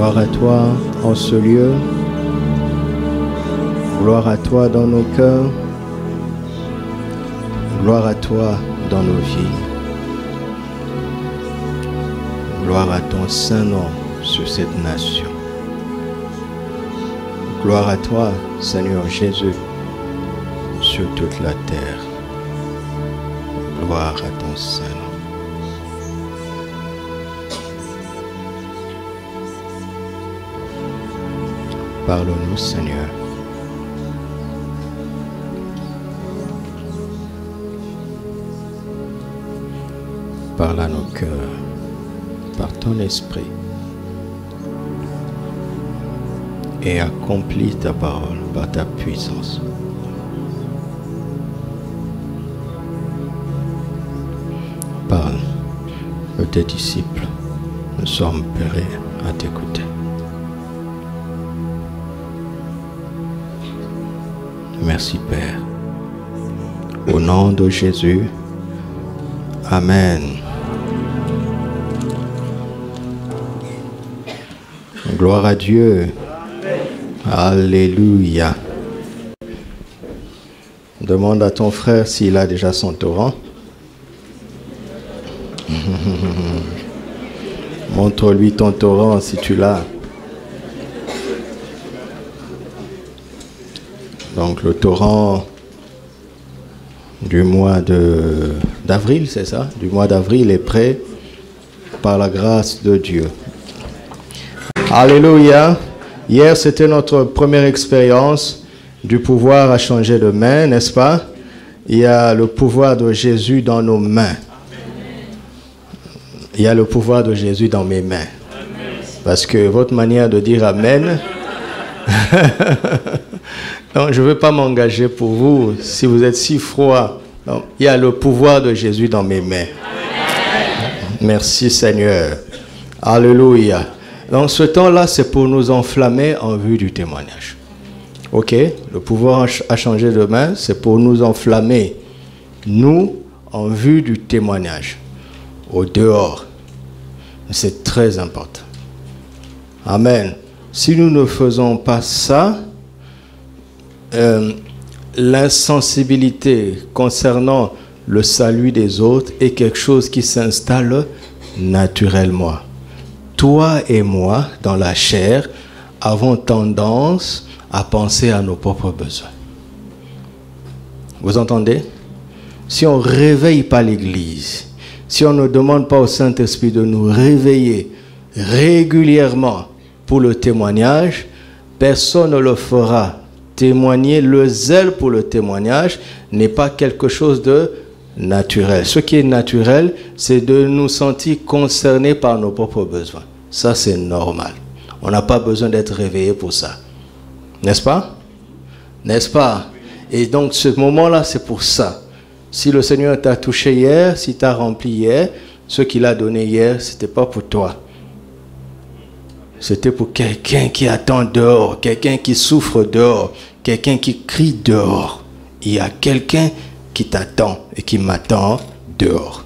Gloire à toi en ce lieu. Gloire à toi dans nos cœurs. Gloire à toi dans nos vies. Gloire à ton saint nom sur cette nation. Gloire à toi, Seigneur Jésus, sur toute la terre. Gloire à ton saint nom. Parle-nous, Seigneur. Parle à nos cœurs par ton esprit et accomplis ta parole par ta puissance. Parle de tes disciples. Nous sommes prêts à t'écouter. Merci Père. Au nom de Jésus. Amen. Gloire à Dieu. Alléluia. Demande à ton frère s'il a déjà son torrent. Montre-lui ton torrent si tu l'as. Donc le torrent du mois d'avril, c'est ça? Du mois d'avril est prêt par la grâce de Dieu. Alléluia. Hier, c'était notre première expérience du pouvoir à changer de main, n'est-ce pas? Il y a le pouvoir de Jésus dans nos mains. Il y a le pouvoir de Jésus dans mes mains. Parce que votre manière de dire Amen... Donc, je ne veux pas m'engager pour vous si vous êtes si froid. Donc, il y a le pouvoir de Jésus dans mes mains. Merci Seigneur. Alléluia. Donc ce temps-là, c'est pour nous enflammer en vue du témoignage. Ok? Le pouvoir a changé de main, c'est pour nous enflammer, nous, en vue du témoignage. Au dehors. C'est très important. Amen. Si nous ne faisons pas ça, l'insensibilité concernant le salut des autres est quelque chose qui s'installe naturellement. Toi et moi, dans la chair, avons tendance à penser à nos propres besoins. Vous entendez? Si on ne réveille pas l'Église, si on ne demande pas au Saint-Esprit de nous réveiller régulièrement pour le témoignage, personne ne le fera. Témoigner, le zèle pour le témoignage n'est pas quelque chose de naturel. Ce qui est naturel, c'est de nous sentir concernés par nos propres besoins. Ça, c'est normal. On n'a pas besoin d'être réveillé pour ça. N'est-ce pas? N'est-ce pas? Et donc, ce moment-là, c'est pour ça. Si le Seigneur t'a touché hier, si t'a rempli hier, ce qu'il a donné hier, ce n'était pas pour toi. C'était pour quelqu'un qui attend dehors, quelqu'un qui souffre dehors, quelqu'un qui crie dehors. Il y a quelqu'un qui t'attend et qui m'attend dehors.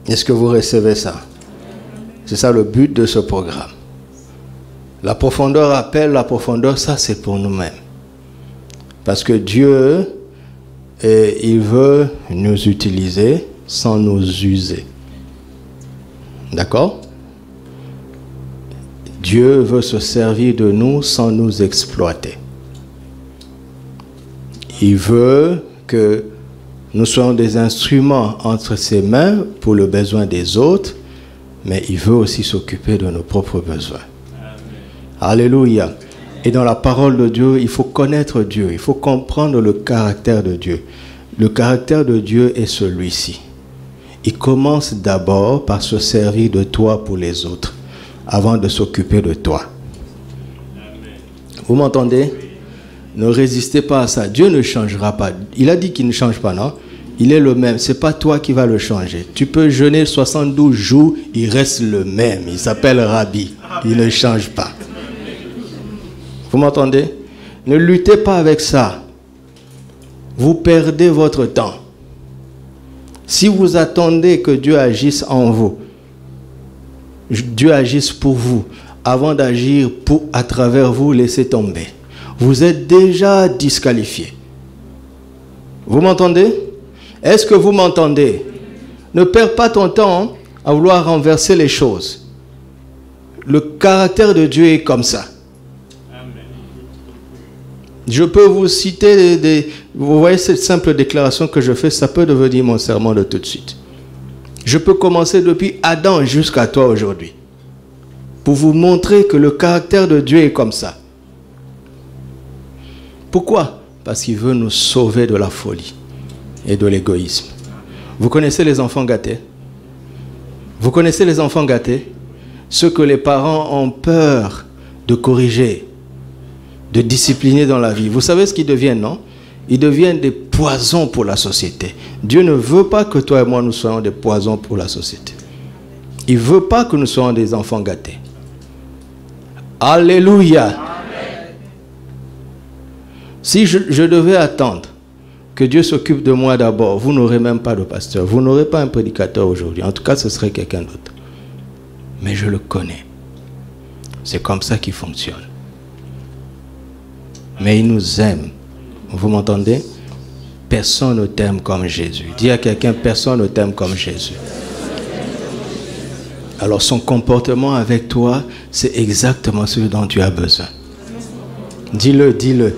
Est-ce que vous recevez ça? C'est ça le but de ce programme. La profondeur appelle la profondeur, ça c'est pour nous-mêmes. Parce que Dieu, il veut nous utiliser sans nous user. D'accord? Dieu veut se servir de nous sans nous exploiter. Il veut que nous soyons des instruments entre ses mains pour le besoin des autres, mais il veut aussi s'occuper de nos propres besoins. Amen. Alléluia. Et dans la parole de Dieu, il faut connaître Dieu, il faut comprendre le caractère de Dieu. Le caractère de Dieu est celui-ci. Il commence d'abord par se servir de toi pour les autres, avant de s'occuper de toi. Amen. Vous m'entendez? Ne résistez pas à ça. Dieu ne changera pas. Il a dit qu'il ne change pas, non? Il est le même. Ce n'est pas toi qui vas le changer. Tu peux jeûner 72 jours, il reste le même. Il s'appelle Rabbi. Il ne change pas. Vous m'entendez? Ne luttez pas avec ça. Vous perdez votre temps. Si vous attendez que Dieu agisse en vous, Dieu agisse pour vous. Avant d'agir à travers vous, laissez tomber. Vous êtes déjà disqualifié. Vous m'entendez? Est-ce que vous m'entendez? Ne perds pas ton temps à vouloir renverser les choses. Le caractère de Dieu est comme ça. Je peux vous citer vous voyez cette simple déclaration que je fais, ça peut devenir mon sermon de tout de suite. Je peux commencer depuis Adam jusqu'à toi aujourd'hui. Pour vous montrer que le caractère de Dieu est comme ça. Pourquoi? Parce qu'il veut nous sauver de la folie et de l'égoïsme. Vous connaissez les enfants gâtés? Vous connaissez les enfants gâtés? Ceux que les parents ont peur de corriger, de discipliner dans la vie. Vous savez ce qu'ils deviennent, non? Ils deviennent des poisons pour la société. Dieu ne veut pas que toi et moi nous soyons des poisons pour la société. Il ne veut pas que nous soyons des enfants gâtés. Alléluia. Amen. Si je devais attendre que Dieu s'occupe de moi d'abord, vous n'aurez même pas de pasteur. Vous n'aurez pas un prédicateur aujourd'hui. En tout cas, ce serait quelqu'un d'autre. Mais je le connais. C'est comme ça qu'il fonctionne. Mais il nous aime. Vous m'entendez? Personne ne t'aime comme Jésus. Dis à quelqu'un, personne ne t'aime comme Jésus. Alors son comportement avec toi, c'est exactement ce dont tu as besoin. Dis-le, dis-le.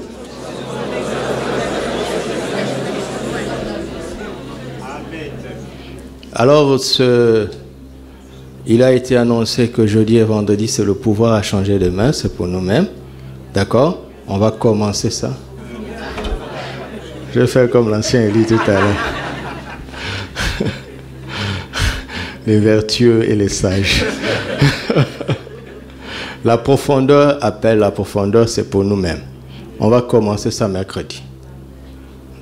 Alors, il a été annoncé que jeudi et vendredi, c'est le pouvoir à changer de main, c'est pour nous-mêmes. D'accord? On va commencer ça. Je vais faire comme l'ancien Élie tout à l'heure. Les vertueux et les sages. La profondeur appelle la profondeur, c'est pour nous-mêmes. On va commencer ça mercredi.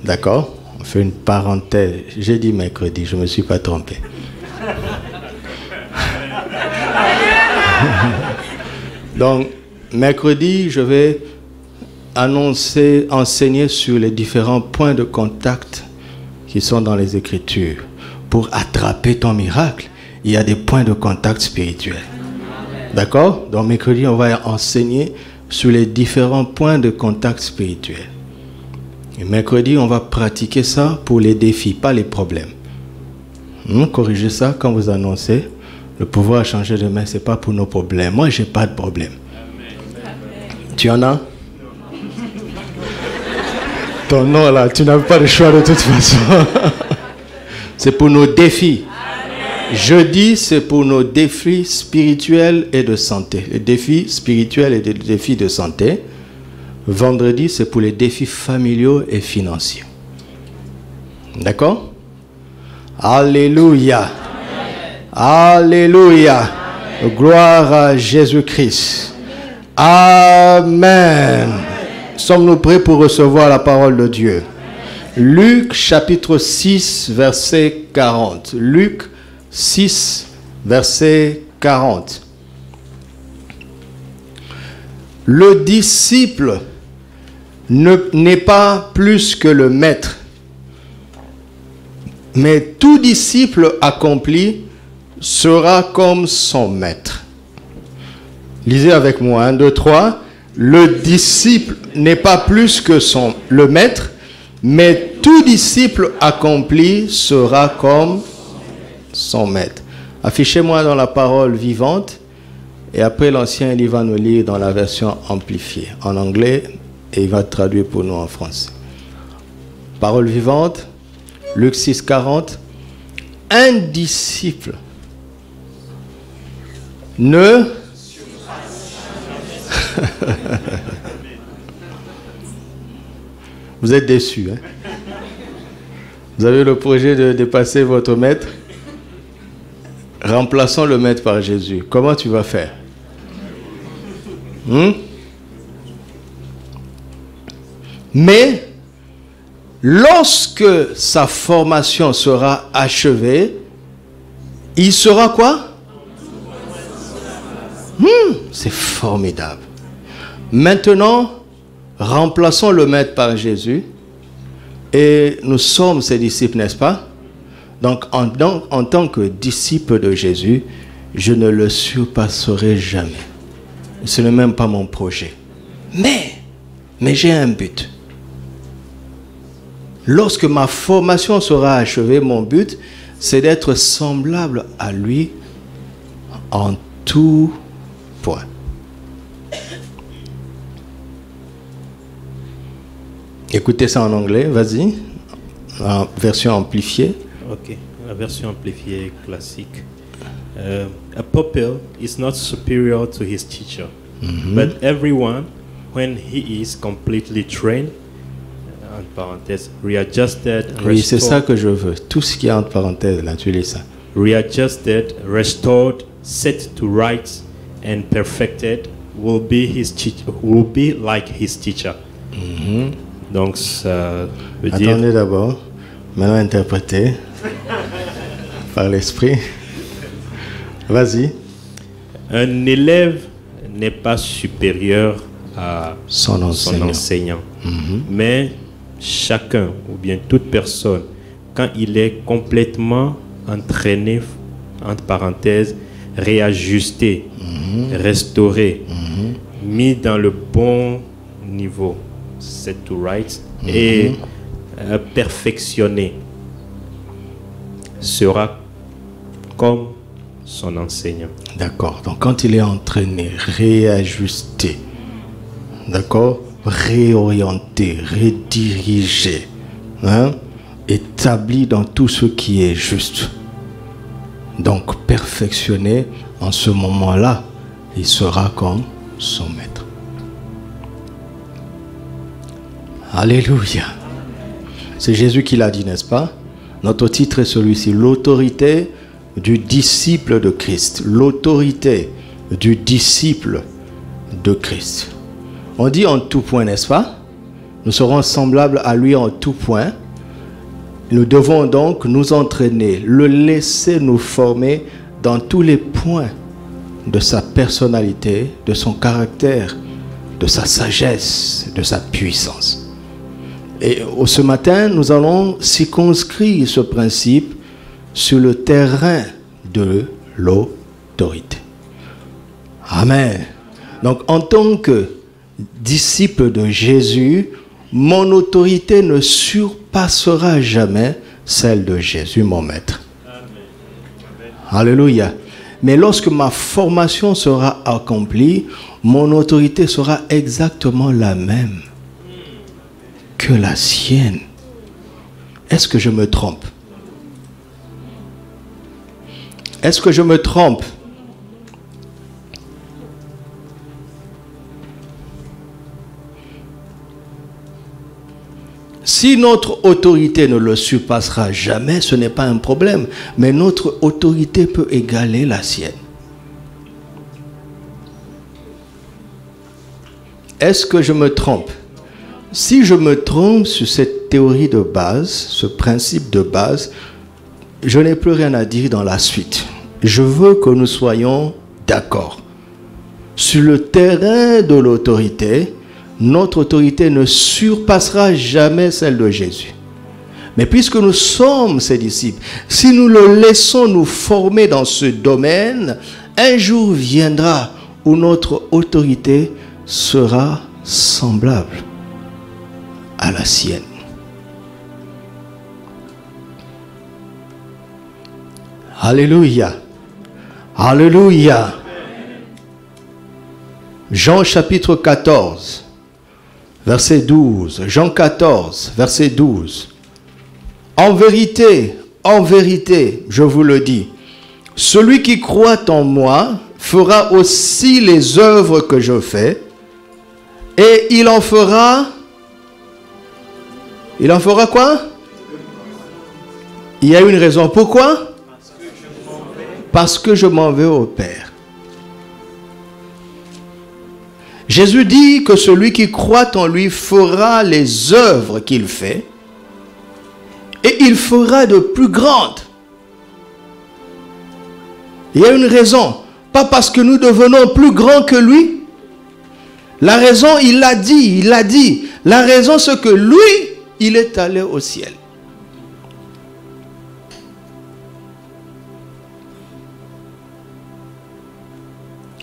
D'accord? On fait une parenthèse. J'ai dit mercredi, je ne me suis pas trompé. Donc, mercredi, je vais enseigner sur les différents points de contact qui sont dans les Écritures. Pour attraper ton miracle, il y a des points de contact spirituels. D'accord? Donc, mercredi, on va enseigner sur les différents points de contact spirituels. Et mercredi, on va pratiquer ça pour les défis, pas les problèmes. Corrigez ça quand vous annoncez. Le pouvoir à changer de main, ce n'est pas pour nos problèmes. Moi, je n'ai pas de problème. Tu en as? Ton nom là, tu n'as pas de choix de toute façon. C'est pour nos défis. Jeudi, c'est pour nos défis spirituels et de santé. Les défis spirituels et les défis de santé. Vendredi, c'est pour les défis familiaux et financiers. D'accord? Alléluia. Alléluia. Gloire à Jésus-Christ. Amen. Sommes-nous prêts pour recevoir la parole de Dieu? Luc chapitre 6, verset 40. Luc 6, verset 40. Le disciple n'est pas plus que le maître, mais tout disciple accompli sera comme son maître. Lisez avec moi, 1, 2, 3. Le disciple n'est pas plus que le maître, mais tout disciple accompli sera comme son maître. Affichez-moi dans la parole vivante, et après l'ancien, il va nous lire dans la version amplifiée, en anglais, et il va traduire pour nous en français. Parole vivante, Luc 6, 40. Un disciple ne... Vous êtes déçus, hein? Vous avez le projet de dépasser votre maître? Remplaçons le maître par Jésus. Comment tu vas faire? Mais lorsque sa formation sera achevée, il sera quoi? C'est formidable. Maintenant, remplaçons le maître par Jésus et nous sommes ses disciples, n'est-ce pas? Donc, en tant que disciples de Jésus, je ne le surpasserai jamais. Ce n'est même pas mon projet. Mais j'ai un but. Lorsque ma formation sera achevée, mon but, c'est d'être semblable à lui en tout point. Écoutez ça en anglais, vas-y. En version amplifiée. Ok, la version amplifiée classique. A pupil is not superior to his teacher, but everyone, when he is completely trained, en parenthèse, readjusted, Oui, c'est ça que je veux. Tout ce qui est entre parenthèses, là, tu lis ça. Readjusted, restored, set to rights, and perfected will be his will be like his teacher. Donc ça veut dire. Attendez d'abord. Maintenant interprété par l'esprit. Vas-y. Un élève n'est pas supérieur à Son enseignant. Mais chacun ou bien toute personne, quand il est complètement entraîné, entre parenthèses, réajusté, restauré, mis dans le bon niveau, set to rights, et perfectionné, sera comme son enseignant. D'accord. Donc quand il est entraîné, réajusté, d'accord, réorienté, redirigé, hein, établi dans tout ce qui est juste, donc perfectionné, en ce moment-là, il sera comme son maître. Alléluia. C'est Jésus qui l'a dit, n'est-ce pas? Notre titre est celui-ci, l'autorité du disciple de Christ. L'autorité du disciple de Christ. On dit en tout point, n'est-ce pas? Nous serons semblables à lui en tout point. Nous devons donc nous entraîner, le laisser nous former dans tous les points de sa personnalité, de son caractère, de sa sagesse, de sa puissance. Et ce matin, nous allons circonscrire ce principe sur le terrain de l'autorité. Amen. Donc, en tant que disciple de Jésus, mon autorité ne surpassera jamais celle de Jésus, mon maître. Amen. Alléluia. Mais lorsque ma formation sera accomplie, mon autorité sera exactement la même que la sienne. Est-ce que je me trompe? Est-ce que je me trompe? Si notre autorité ne le surpassera jamais, ce n'est pas un problème. Mais notre autorité peut égaler la sienne. Est-ce que je me trompe? Si je me trompe sur cette théorie de base, ce principe de base, je n'ai plus rien à dire dans la suite. Je veux que nous soyons d'accord. Sur le terrain de l'autorité, notre autorité ne surpassera jamais celle de Jésus. Mais puisque nous sommes ses disciples, si nous le laissons nous former dans ce domaine, un jour viendra où notre autorité sera semblable à la sienne. Alléluia. Alléluia. Jean chapitre 14, verset 12. Jean 14, verset 12. En vérité, je vous le dis, celui qui croit en moi fera aussi les œuvres que je fais, et il en fera quoi? Il y a une raison. Pourquoi? Parce que je m'en vais au Père. Jésus dit que celui qui croit en lui fera les œuvres qu'il fait, et il fera de plus grandes. Il y a une raison. Pas parce que nous devenons plus grands que lui. La raison, il l'a dit. La raison, c'est que lui, il est allé au ciel.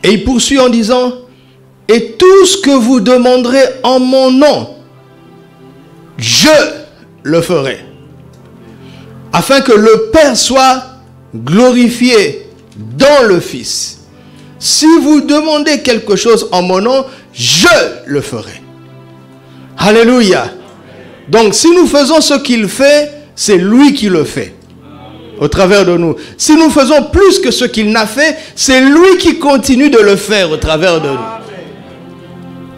Et il poursuit en disant, et tout ce que vous demanderez en mon nom, je le ferai. Afin que le Père soit glorifié dans le Fils. Si vous demandez quelque chose en mon nom, je le ferai. Alléluia. Donc si nous faisons ce qu'il fait, c'est lui qui le fait au travers de nous. Si nous faisons plus que ce qu'il n'a fait, c'est lui qui continue de le faire au travers de nous.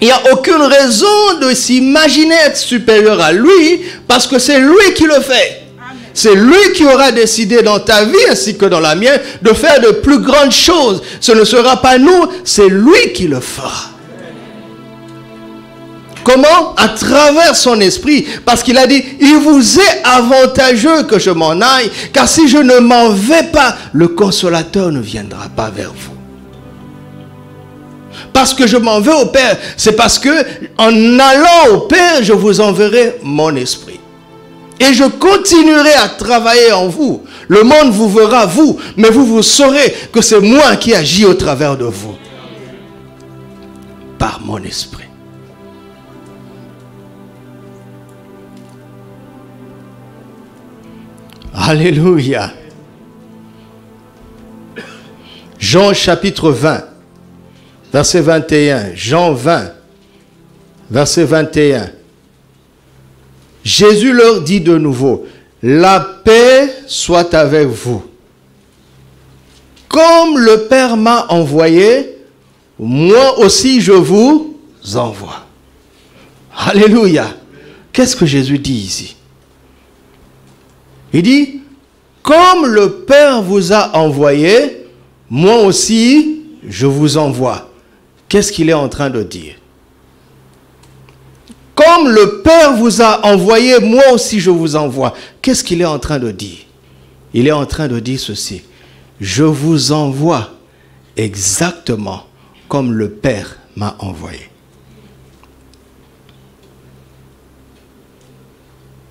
Il n'y a aucune raison de s'imaginer être supérieur à lui, parce que c'est lui qui le fait. C'est lui qui aura décidé dans ta vie ainsi que dans la mienne de faire de plus grandes choses. Ce ne sera pas nous, c'est lui qui le fera. Comment? À travers son esprit. Parce qu'il a dit, il vous est avantageux que je m'en aille, car si je ne m'en vais pas, le consolateur ne viendra pas vers vous. Parce que je m'en vais au Père, c'est parce que en allant au Père, je vous enverrai mon esprit. Et je continuerai à travailler en vous. Le monde vous verra, vous, mais vous saurez que c'est moi qui agis au travers de vous. Par mon esprit. Alléluia. Jean chapitre 20, verset 21. Jean 20, verset 21. Jésus leur dit de nouveau, la paix soit avec vous. Comme le Père m'a envoyé, moi aussi je vous envoie. Alléluia. Qu'est-ce que Jésus dit ici? Il dit, comme le Père vous a envoyé, moi aussi je vous envoie. Qu'est-ce qu'il est en train de dire? Comme le Père vous a envoyé, moi aussi je vous envoie. Qu'est-ce qu'il est en train de dire? Il est en train de dire ceci. Je vous envoie exactement comme le Père m'a envoyé.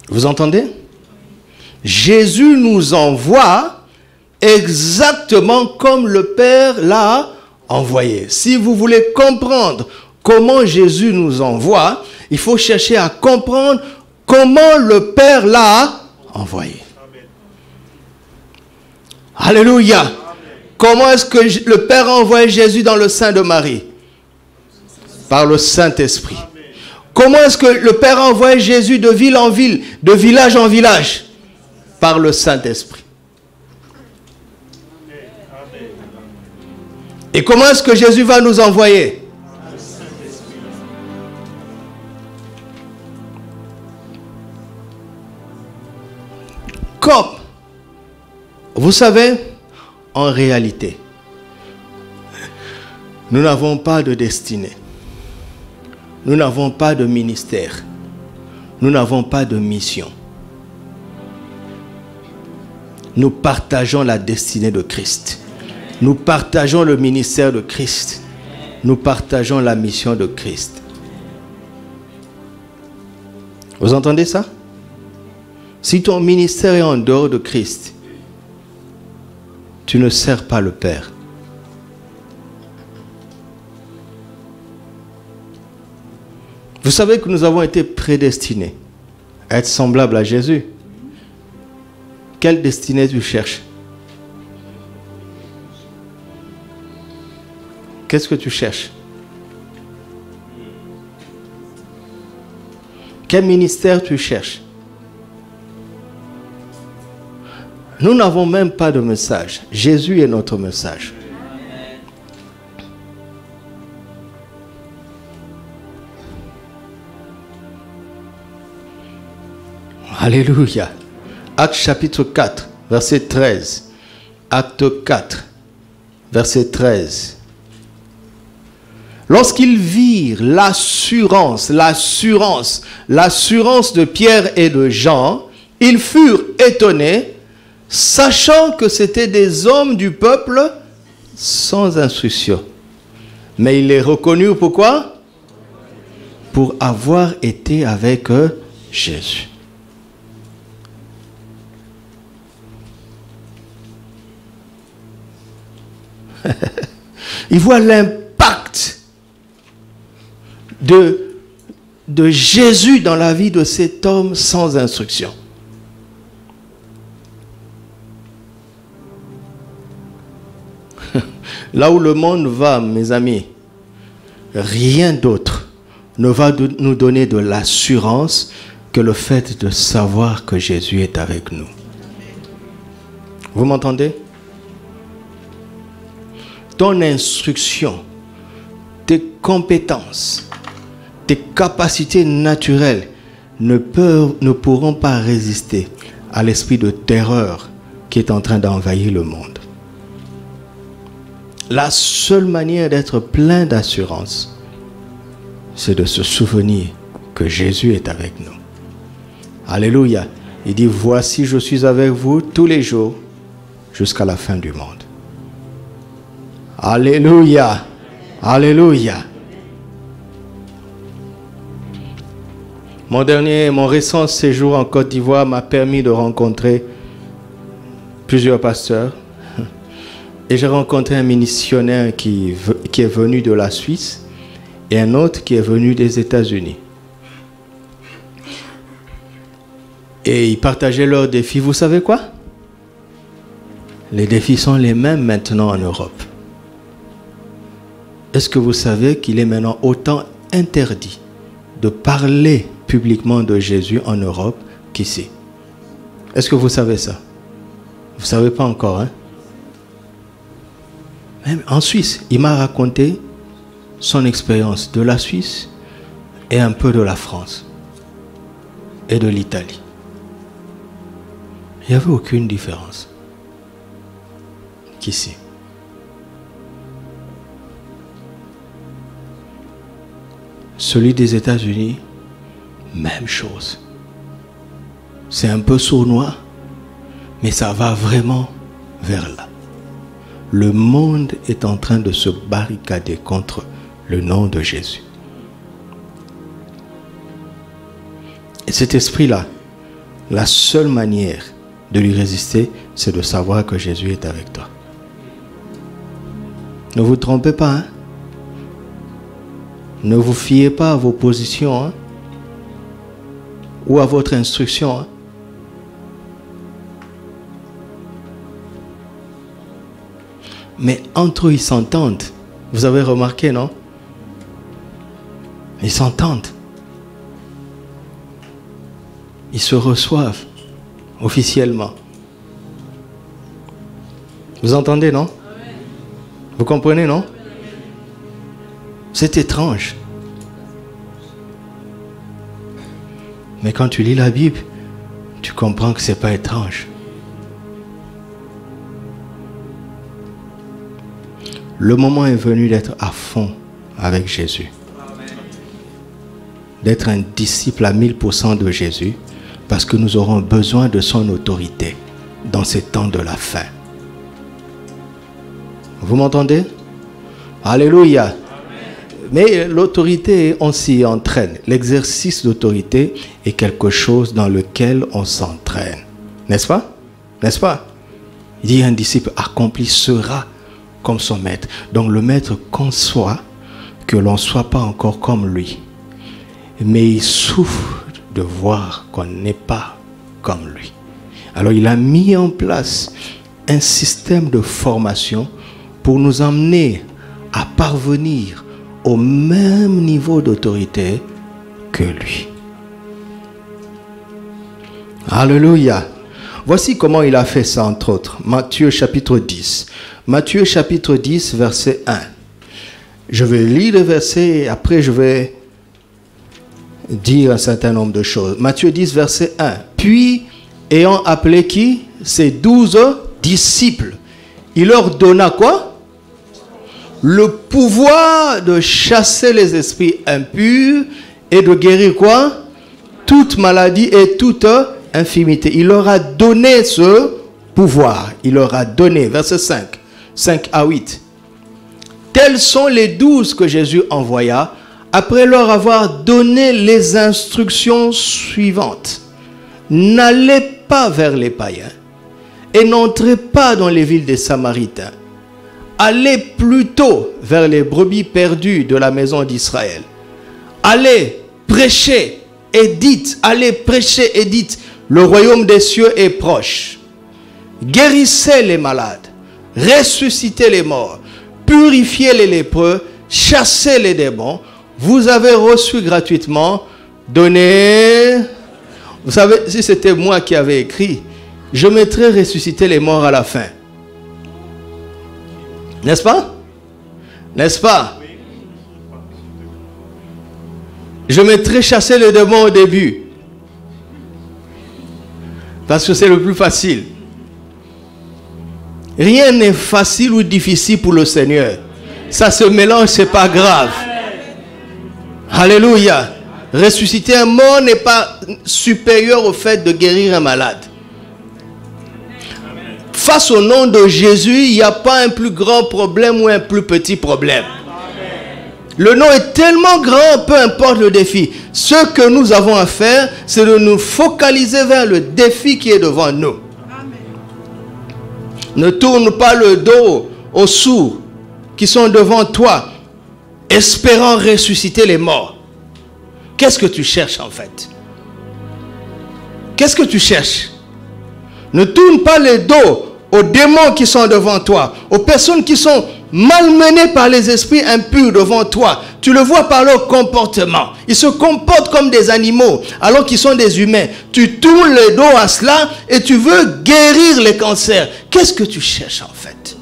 Vous entendez? Jésus nous envoie exactement comme le Père l'a envoyé. Si vous voulez comprendre comment Jésus nous envoie, il faut chercher à comprendre comment le Père l'a envoyé. Amen. Alléluia. Amen. Comment est-ce que le Père a envoyé Jésus dans le sein de Marie? Par le Saint-Esprit. Comment est-ce que le Père a envoyé Jésus de ville en ville, de village en village? Par le Saint-Esprit. Et comment est-ce que Jésus va nous envoyer? Comme, vous savez, en réalité, nous n'avons pas de destinée. Nous n'avons pas de ministère. Nous n'avons pas de mission. Nous partageons la destinée de Christ. Nous partageons le ministère de Christ. Nous partageons la mission de Christ. Vous entendez ça? Si ton ministère est en dehors de Christ, tu ne sers pas le Père. Vous savez que nous avons été prédestinés à être semblables à Jésus. Quelle destinée tu cherches? Qu'est-ce que tu cherches? Quel ministère tu cherches? Nous n'avons même pas de message. Jésus est notre message. Alléluia. Acte chapitre 4, verset 13. Acte 4, verset 13. Lorsqu'ils virent l'assurance de Pierre et de Jean, ils furent étonnés, sachant que c'étaient des hommes du peuple sans instruction. Mais ils les reconnurent pourquoi? Pour avoir été avec Jésus. Il voit l'impact de Jésus dans la vie de cet homme sans instruction. Là où le monde va, mes amis, rien d'autre ne va nous donner de l'assurance que le fait de savoir que Jésus est avec nous. Vous m'entendez? Ton instruction, tes compétences, tes capacités naturelles ne pourront pas résister à l'esprit de terreur qui est en train d'envahir le monde. La seule manière d'être plein d'assurance, c'est de se souvenir que Jésus est avec nous. Alléluia. Il dit, voici, je suis avec vous tous les jours jusqu'à la fin du monde. Alléluia. Alléluia. Mon récent séjour en Côte d'Ivoire m'a permis de rencontrer plusieurs pasteurs. Et j'ai rencontré un missionnaire qui est venu de la Suisse et un autre qui est venu des États-Unis. Et ils partageaient leurs défis. Vous savez quoi? Les défis sont les mêmes maintenant en Europe. Est-ce que vous savez qu'il est maintenant autant interdit de parler publiquement de Jésus en Europe qu'ici? Est-ce que vous savez ça? Vous ne savez pas encore, hein? Même en Suisse, il m'a raconté son expérience de la Suisse et un peu de la France et de l'Italie. Il n'y avait aucune différence qu'ici. Celui des États-Unis, même chose. C'est un peu sournois, mais ça va vraiment vers là. Le monde est en train de se barricader contre le nom de Jésus. Et cet esprit-là, la seule manière de lui résister, c'est de savoir que Jésus est avec toi. Ne vous trompez pas, hein? Ne vous fiez pas à vos positions, hein? Ou à votre instruction, hein? Mais entre eux, ils s'entendent. Vous avez remarqué, non? Ils s'entendent. Ils se reçoivent officiellement. Vous entendez, non? Vous comprenez, non? C'est étrange. Mais quand tu lis la Bible, tu comprends que ce n'est pas étrange. Le moment est venu d'être à fond avec Jésus. D'être un disciple à 1000% de Jésus, parce que nous aurons besoin de son autorité dans ces temps de la fin. Vous m'entendez? Alléluia. Amen. Mais l'autorité, on s'y entraîne. L'exercice d'autorité est quelque chose dans lequel on s'entraîne. N'est-ce pas? N'est-ce pas? Il dit un disciple accompli sera comme son maître. Donc le maître conçoit que l'on ne soit pas encore comme lui. Mais il souffre de voir qu'on n'est pas comme lui. Alors il a mis en place un système de formation pour nous emmener à parvenir au même niveau d'autorité que lui. Alléluia. Voici comment il a fait ça, entre autres. Matthieu chapitre 10. Matthieu chapitre 10, verset 1. Je vais lire le verset et après je vais dire un certain nombre de choses. Matthieu 10, verset 1. Puis, ayant appelé qui? Ses 12 disciples. Il leur donna quoi? Le pouvoir de chasser les esprits impurs et de guérir quoi? Toute maladie et toute infirmité. Il leur a donné ce pouvoir. Il leur a donné. Verset 5. 5 à 8. Tels sont les 12 que Jésus envoya après leur avoir donné les instructions suivantes. N'allez pas vers les païens et n'entrez pas dans les villes des Samaritains. allez plutôt vers les brebis perdues de la maison d'Israël. Allez prêcher et dites, allez prêcher et dites, le royaume des cieux est proche. Guérissez les malades, ressuscitez les morts, purifiez les lépreux, chassez les démons. Vous avez reçu gratuitement, donnez. Vous savez, si c'était moi qui avais écrit, je mettrais ressusciter les morts à la fin. N'est-ce pas? N'est-ce pas? Je mettrais chasser les démons au début. Parce que c'est le plus facile. Rien n'est facile ou difficile pour le Seigneur. Ça se mélange, c'est pas grave. Alléluia. Ressusciter un mort n'est pas supérieur au fait de guérir un malade. Face au nom de Jésus, il n'y a pas un plus grand problème ou un plus petit problème. Le nom est tellement grand, peu importe le défi. Ce que nous avons à faire, c'est de nous focaliser vers le défi qui est devant nous. Ne tourne pas le dos aux sourds qui sont devant toi, espérant ressusciter les morts. Qu'est-ce que tu cherches en fait? Qu'est-ce que tu cherches? Ne tourne pas le dos aux démons qui sont devant toi, aux personnes qui sont malmenées par les esprits impurs devant toi. Tu le vois par leur comportement. Ils se comportent comme des animaux alors qu'ils sont des humains. Tu tournes le dos à cela et tu veux guérir les cancers. Qu'est-ce que tu cherches en fait?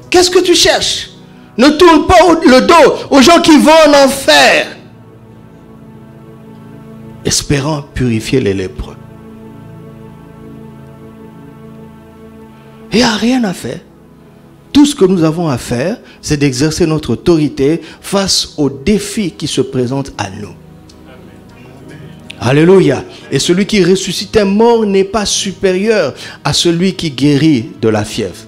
Qu'est-ce que tu cherches? Ne tourne pas le dos aux gens qui vont en enfer, espérant purifier les lépreux. Il n'y a rien à faire. Tout ce que nous avons à faire, c'est d'exercer notre autorité face aux défis qui se présentent à nous. Alléluia. Et celui qui ressuscite un mort n'est pas supérieur à celui qui guérit de la fièvre,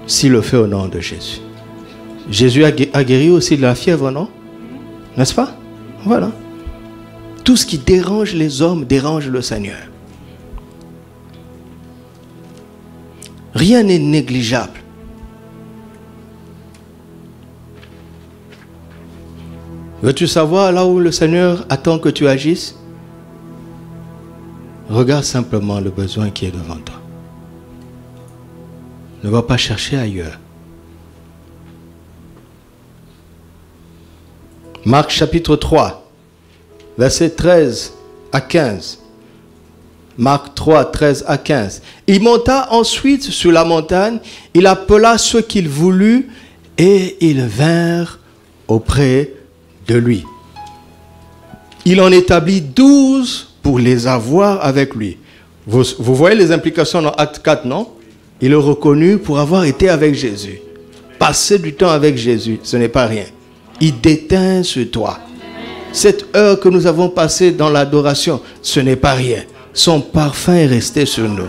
s'il le fait au nom de Jésus. Jésus a guéri aussi de la fièvre, non? N'est-ce pas? Voilà. Tout ce qui dérange les hommes dérange le Seigneur. Rien n'est négligeable. Veux-tu savoir là où le Seigneur attend que tu agisses? Regarde simplement le besoin qui est devant toi. Ne va pas chercher ailleurs. Marc chapitre 3, versets 13 à 15. Marc 3, 13 à 15. Il monta ensuite sur la montagne, il appela ceux qu'il voulut et ils vinrent auprès de lui. Il en établit 12 pour les avoir avec lui. Vous voyez les implications dans Acte 4, non? Il est reconnu pour avoir été avec Jésus. Passer du temps avec Jésus, ce n'est pas rien. Il déteint sur toi. Cette heure que nous avons passée dans l'adoration, ce n'est pas rien. Son parfum est resté sur nous.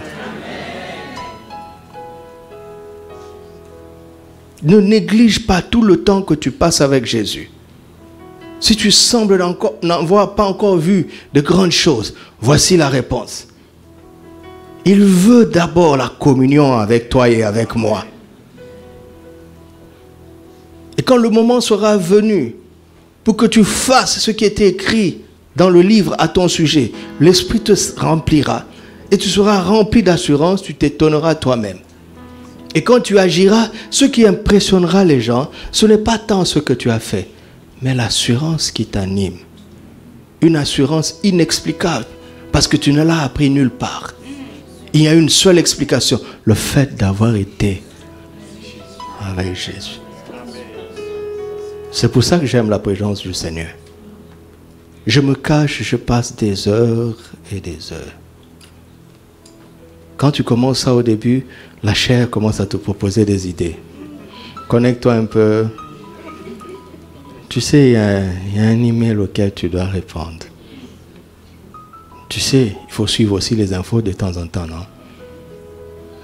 Ne néglige pas tout le temps que tu passes avec Jésus. Si tu sembles n'avoir pas encore vu de grandes choses, voici la réponse. Il veut d'abord la communion avec toi et avec moi. Et quand le moment sera venu pour que tu fasses ce qui est écrit dans le livre à ton sujet, l'Esprit te remplira et tu seras rempli d'assurance, tu t'étonneras toi-même. Et quand tu agiras, ce qui impressionnera les gens, ce n'est pas tant ce que tu as fait, mais l'assurance qui t'anime. Une assurance inexplicable parce que tu ne l'as appris nulle part. Il y a une seule explication, le fait d'avoir été avec Jésus. C'est pour ça que j'aime la présence du Seigneur. Je me cache, je passe des heures et des heures. Quand tu commences ça au début, la chair commence à te proposer des idées. Connecte-toi un peu. Tu sais, il y a un email auquel tu dois répondre. Tu sais, il faut suivre aussi les infos de temps en temps, non?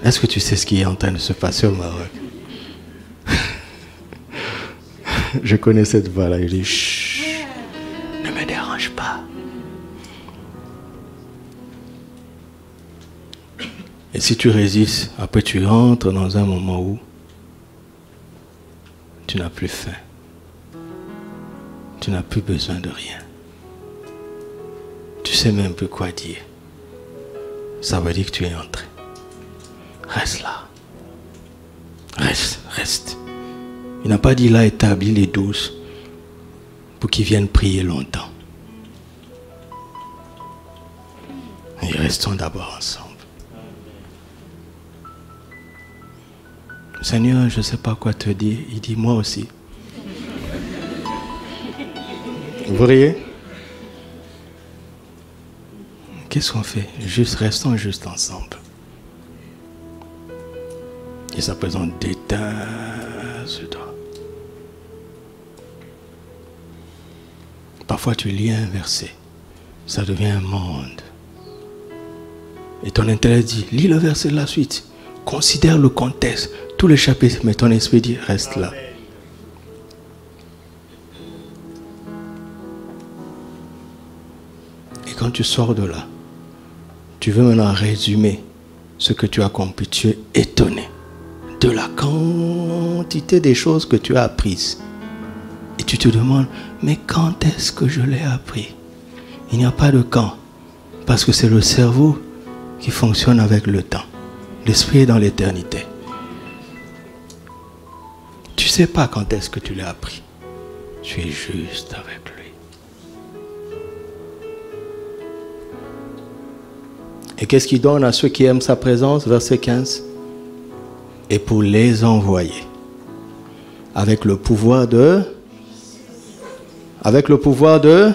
Est-ce que tu sais ce qui est en train de se passer au Maroc? Je connais cette voix-là. Il dit, chut, ne me dérange pas. Et si tu résistes, après tu rentres dans un moment où tu n'as plus faim. Tu n'as plus besoin de rien. Tu sais même plus quoi dire. Ça veut dire que tu es entré. Reste là. Reste, reste. Il n'a pas dit là établis les 12 pour qu'ils viennent prier longtemps. Et restons d'abord ensemble. Seigneur, je ne sais pas quoi te dire. Il dit moi aussi. Vous voyez? Qu'est-ce qu'on fait? Juste restons juste ensemble. Et sa présence déteint sur toi. Parfois tu lis un verset, ça devient un monde. Et ton intellect dit, lis le verset de la suite. Considère le contexte, tout le chapitre, mais ton esprit dit, reste là. Et quand tu sors de là, tu veux maintenant résumer ce que tu as accompli. Tu es étonné de la quantité des choses que tu as apprises. Et tu te demandes, mais quand est-ce que je l'ai appris? Il n'y a pas de quand. Parce que c'est le cerveau qui fonctionne avec le temps. L'esprit est dans l'éternité. Tu ne sais pas quand est-ce que tu l'as appris. Tu es juste avec lui. Et qu'est-ce qu'il donne à ceux qui aiment sa présence? Verset 15. Et pour les envoyer. Avec le pouvoir de... Avec le pouvoir de...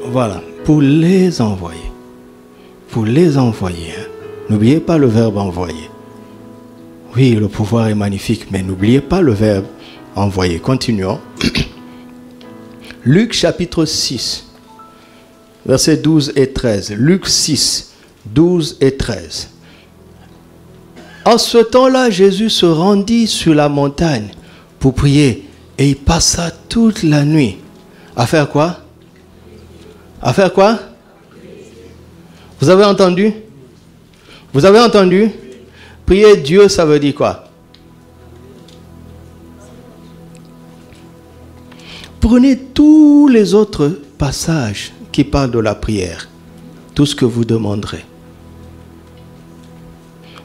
Voilà. Pour les envoyer. Pour les envoyer. Hein. N'oubliez pas le verbe envoyer. Oui, le pouvoir est magnifique, mais n'oubliez pas le verbe envoyer. Continuons. Luc chapitre 6. Versets 12 et 13. Luc 6, 12 et 13. En ce temps-là, Jésus se rendit sur la montagne pour prier. Et il passa toute la nuit. À faire quoi? À faire quoi? Vous avez entendu? Vous avez entendu? Prier Dieu, ça veut dire quoi? Prenez tous les autres passages qui parlent de la prière. Tout ce que vous demanderez.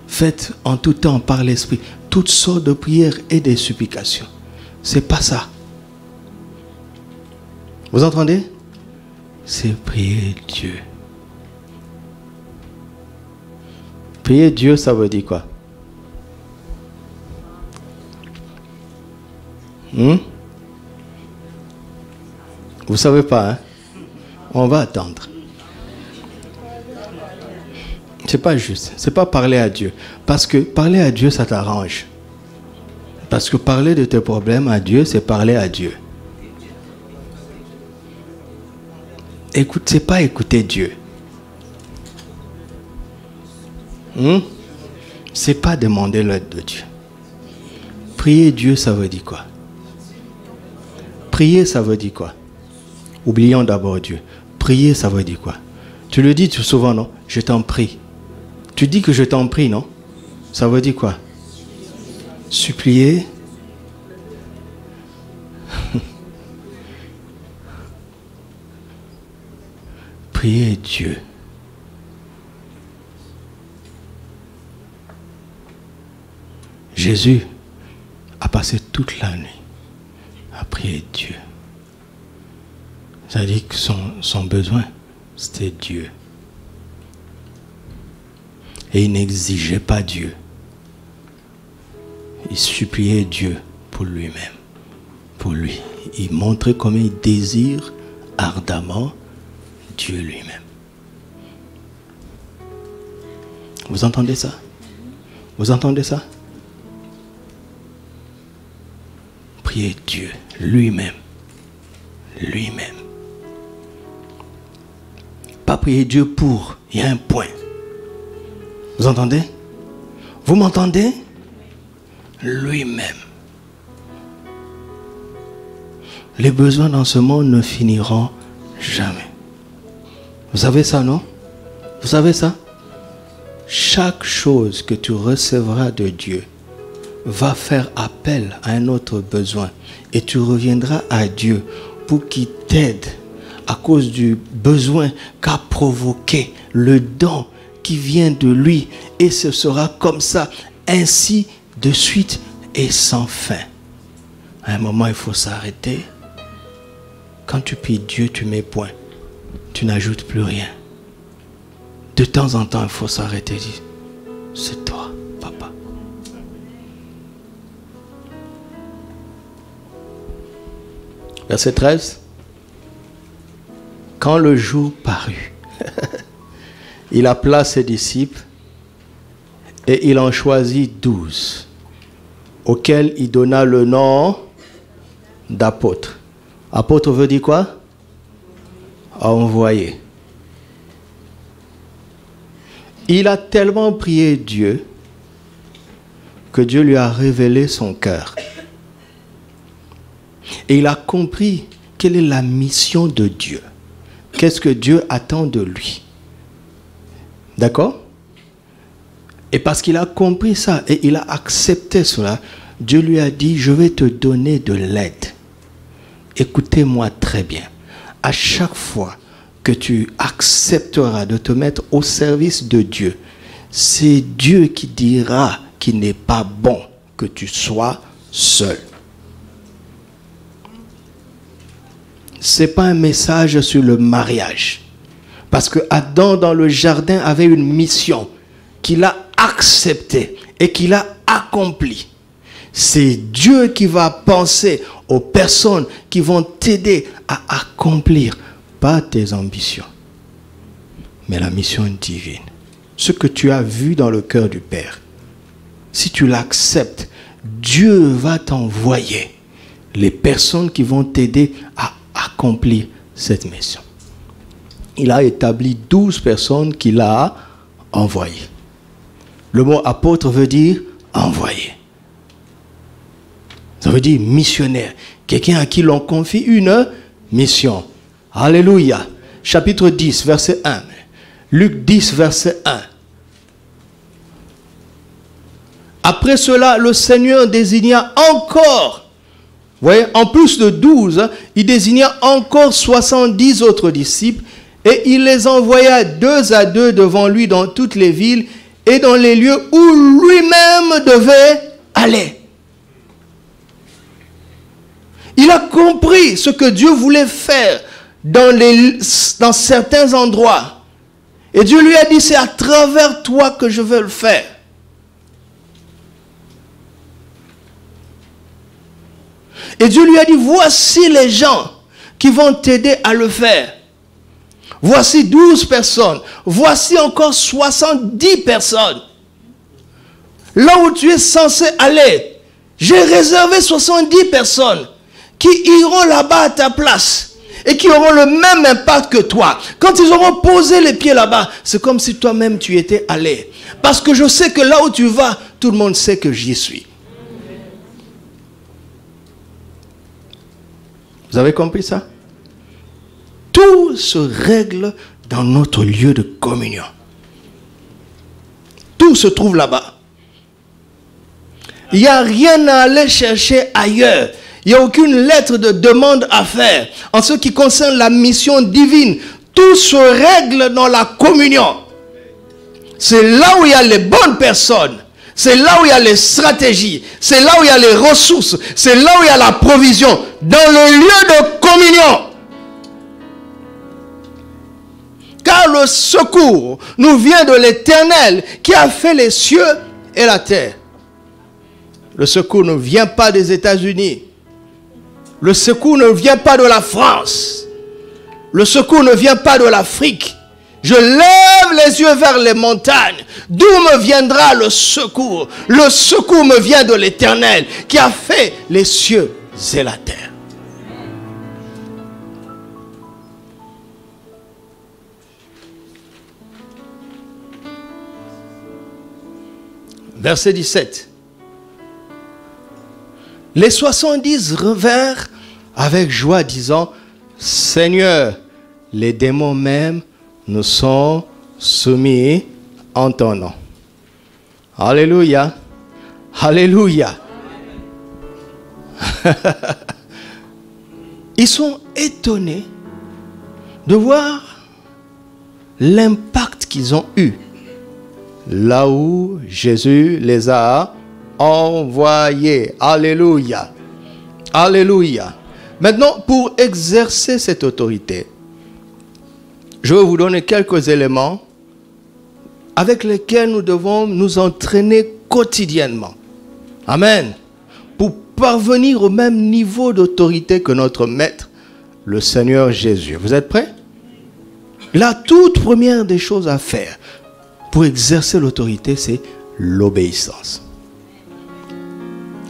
Faites en tout temps par l'Esprit toutes sortes de prières et des supplications. C'est pas ça. Vous entendez? C'est prier Dieu. Prier Dieu, ça veut dire quoi? Vous savez pas, hein? On va attendre. C'est pas juste. C'est pas parler à Dieu. Parce que parler à Dieu, ça t'arrange. Parce que parler de tes problèmes à Dieu, c'est parler à Dieu. Écoute, c'est pas écouter Dieu. C'est pas demander l'aide de Dieu. Prier Dieu, ça veut dire quoi? Prier, ça veut dire quoi? Oublions d'abord Dieu. Prier, ça veut dire quoi? Tu le dis tout souvent, non? Je t'en prie. Tu dis que je t'en prie, non? Ça veut dire quoi? Supplier. Prier Dieu. Jésus a passé toute la nuit à prier Dieu. C'est-à-dire que son besoin, c'était Dieu. Et il n'exigeait pas Dieu. Il suppliait Dieu pour lui-même. Pour lui. Il montrait comment il désire ardemment Dieu lui-même. Vous entendez ça? Vous entendez ça? Priez Dieu lui-même. Lui-même. Pas prier Dieu pour. Il y a un point. Vous entendez? Vous m'entendez? Lui-même. Les besoins dans ce monde ne finiront jamais. Vous savez ça, non? Vous savez ça? Chaque chose que tu recevras de Dieu va faire appel à un autre besoin et tu reviendras à Dieu pour qu'il t'aide à cause du besoin qu'a provoqué le don qui vient de lui, et ce sera comme ça, ainsi de suite et sans fin. À un moment, il faut s'arrêter. Quand tu pries Dieu, tu mets point. Tu n'ajoutes plus rien. De temps en temps, il faut s'arrêter et dire, c'est toi, papa. Verset 13. Quand le jour parut, il appela ses disciples et il en choisit 12, auxquels il donna le nom d'apôtres. Apôtre veut dire quoi? Envoyé. Il a tellement prié Dieu que Dieu lui a révélé son cœur. Et il a compris quelle est la mission de Dieu. Qu'est-ce que Dieu attend de lui? D'accord? Et parce qu'il a compris ça et il a accepté cela, Dieu lui a dit, je vais te donner de l'aide. Écoutez-moi très bien. À chaque fois que tu accepteras de te mettre au service de Dieu, c'est Dieu qui dira qu'il n'est pas bon que tu sois seul. Ce n'est pas un message sur le mariage. Parce que Adam dans le jardin avait une mission qu'il a acceptée et qu'il a accomplie. C'est Dieu qui va penser aux personnes qui vont t'aider à accomplir, pas tes ambitions, mais la mission divine. Ce que tu as vu dans le cœur du Père, si tu l'acceptes, Dieu va t'envoyer les personnes qui vont t'aider à accomplir cette mission. Il a établi 12 personnes qu'il a envoyées. Le mot apôtre veut dire envoyé. Ça veut dire missionnaire. Quelqu'un à qui l'on confie une mission. Alléluia. Chapitre 10, verset 1. Luc 10, verset 1. Après cela, le Seigneur désigna encore, vous voyez, en plus de 12, il désigna encore 70 autres disciples et il les envoya 2 à 2 devant lui dans toutes les villes et dans les lieux où lui-même devait aller. Il a compris ce que Dieu voulait faire dans certains endroits. Et Dieu lui a dit, c'est à travers toi que je veux le faire. Et Dieu lui a dit, voici les gens qui vont t'aider à le faire. Voici 12 personnes. Voici encore 70 personnes. Là où tu es censé aller, j'ai réservé 70 personnes qui iront là-bas à ta place et qui auront le même impact que toi. Quand ils auront posé les pieds là-bas, c'est comme si toi-même tu étais allé. Parce que je sais que là où tu vas, tout le monde sait que j'y suis. Vous avez compris ça? Tout se règle dans notre lieu de communion. Tout se trouve là-bas. Il n'y a rien à aller chercher ailleurs. Il n'y a aucune lettre de demande à faire. En ce qui concerne la mission divine, tout se règle dans la communion. C'est là où il y a les bonnes personnes. C'est là où il y a les stratégies. C'est là où il y a les ressources. C'est là où il y a la provision. Dans le lieu de communion. Car le secours nous vient de l'Éternel qui a fait les cieux et la terre. Le secours ne vient pas des États-Unis. Le secours ne vient pas de la France. Le secours ne vient pas de l'Afrique. Je lève les yeux vers les montagnes. D'où me viendra le secours? Le secours me vient de l'Éternel qui a fait les cieux et la terre. Verset 17. Les 70 revinrent avec joie, disant, Seigneur, les démons même nous sont soumis en ton nom. Alléluia. Alléluia. Ils sont étonnés de voir l'impact qu'ils ont eu là où Jésus les a envoyés. Alléluia. Alléluia. Maintenant, pour exercer cette autorité, je vais vous donner quelques éléments avec lesquels nous devons nous entraîner quotidiennement. Amen. Pour parvenir au même niveau d'autorité que notre Maître, le Seigneur Jésus. Vous êtes prêts? La toute première des choses à faire pour exercer l'autorité, c'est l'obéissance.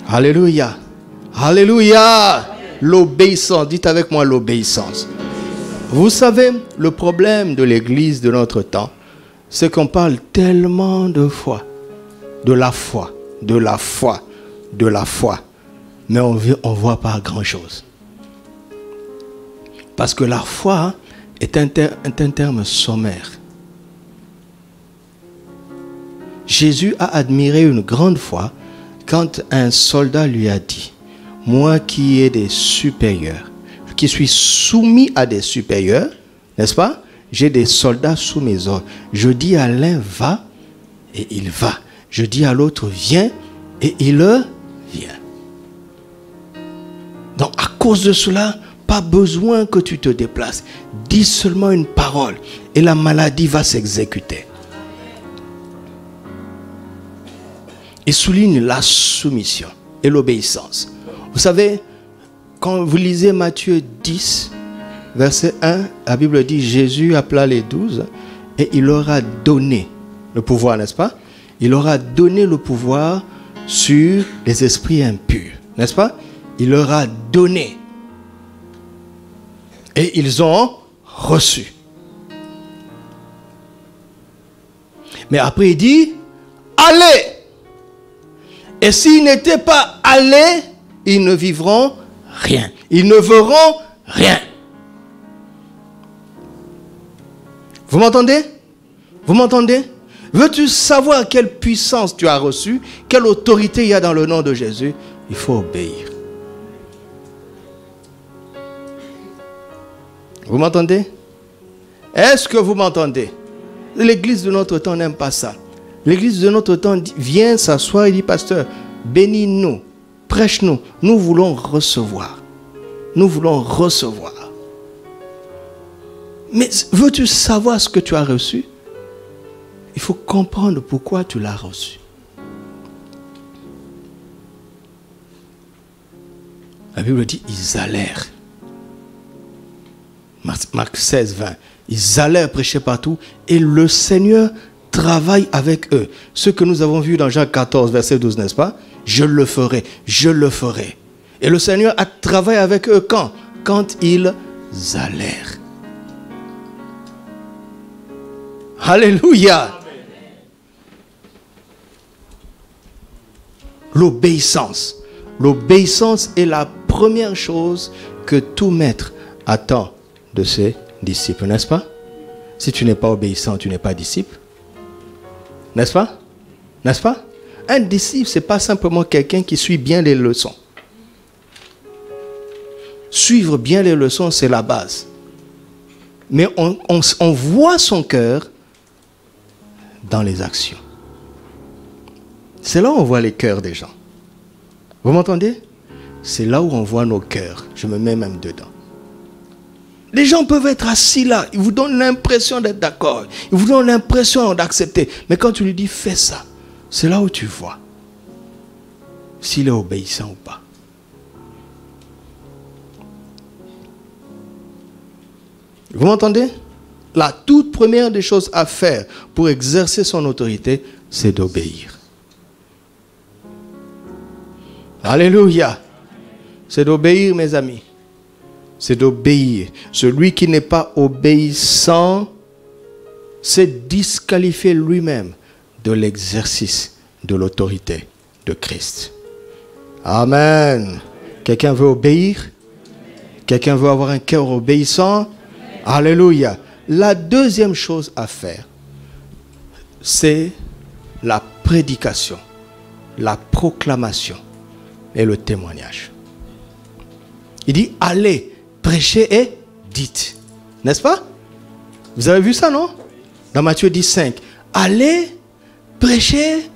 Alléluia. Alléluia. L'obéissance. Dites avec moi l'obéissance. Vous savez, le problème de l'Église de notre temps, c'est qu'on parle tellement de foi, de la foi, de la foi, de la foi. Mais on ne voit pas grand-chose. Parce que la foi est un terme sommaire. Jésus a admiré une grande foi quand un soldat lui a dit, « Moi qui ai des supérieurs, qui suis soumis à des supérieurs, n'est-ce pas? J'ai des soldats sous mes ordres. Je dis à l'un, va, et il va. Je dis à l'autre, viens, et il vient. » Donc, à cause de cela, pas besoin que tu te déplaces. Dis seulement une parole, et la maladie va s'exécuter. Il souligne la soumission et l'obéissance. Vous savez, quand vous lisez Matthieu 10, verset 1, la Bible dit, Jésus appela les 12 et il leur a donné le pouvoir, n'est-ce pas? Il leur a donné le pouvoir sur les esprits impurs, n'est-ce pas? Il leur a donné. Et ils ont reçu. Mais après il dit, allez! Et s'ils n'étaient pas allés, ils ne vivront rien. Ils ne verront rien. Vous m'entendez? Vous m'entendez? Veux-tu savoir quelle puissance tu as reçue, quelle autorité il y a dans le nom de Jésus? Il faut obéir. Vous m'entendez? Est-ce que vous m'entendez? L'église de notre temps n'aime pas ça. L'église de notre temps vient s'asseoir et dit, pasteur, bénis-nous, prêche-nous. Nous voulons recevoir. Nous voulons recevoir. Mais veux-tu savoir ce que tu as reçu? Il faut comprendre pourquoi tu l'as reçu. La Bible dit, ils allèrent. Marc 16, 20. Ils allèrent prêcher partout et le Seigneur travaille avec eux. Ce que nous avons vu dans Jean 14, verset 12, n'est-ce pas? Je le ferai, je le ferai. Et le Seigneur a travaillé avec eux quand? Quand ils allèrent. Alléluia. L'obéissance. L'obéissance est la première chose que tout maître attend de ses disciples, n'est-ce pas? Si tu n'es pas obéissant, tu n'es pas disciple. N'est-ce pas? N'est-ce pas? Un disciple, ce n'est pas simplement quelqu'un qui suit bien les leçons. Suivre bien les leçons, c'est la base. Mais on voit son cœur dans les actions. C'est là où on voit les cœurs des gens. Vous m'entendez? C'est là où on voit nos cœurs. Je me mets même dedans. Les gens peuvent être assis là, ils vous donnent l'impression d'être d'accord, ils vous donnent l'impression d'accepter. Mais quand tu lui dis fais ça, c'est là où tu vois s'il est obéissant ou pas. Vous m'entendez? La toute première des choses à faire pour exercer son autorité, c'est d'obéir. Alléluia. C'est d'obéir, mes amis. C'est d'obéir. Celui qui n'est pas obéissant, c'est disqualifier lui-même de l'exercice de l'autorité de Christ. Amen. Quelqu'un veut obéir? Quelqu'un veut avoir un cœur obéissant? Alléluia. La deuxième chose à faire, c'est la prédication la proclamation et le témoignage. Il dit, allez, prêchez et dites. N'est-ce pas? Vous avez vu ça, non? Dans Matthieu 10:5. Allez, prêchez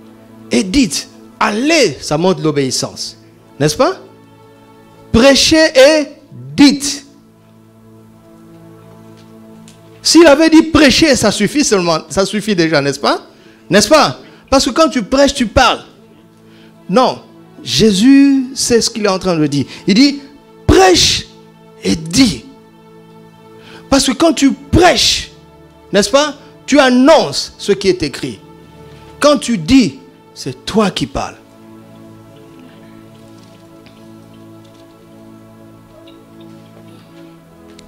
et dites. Allez, ça montre l'obéissance. N'est-ce pas? Prêchez et dites. S'il avait dit prêcher, ça suffit seulement. Ça suffit déjà, n'est-ce pas? N'est-ce pas? Parce que quand tu prêches, tu parles. Non. Jésus sait ce qu'il est en train de dire. Il dit, prêche et dis. Parce que quand tu prêches, n'est-ce pas? Tu annonces ce qui est écrit. Quand tu dis, c'est toi qui parles.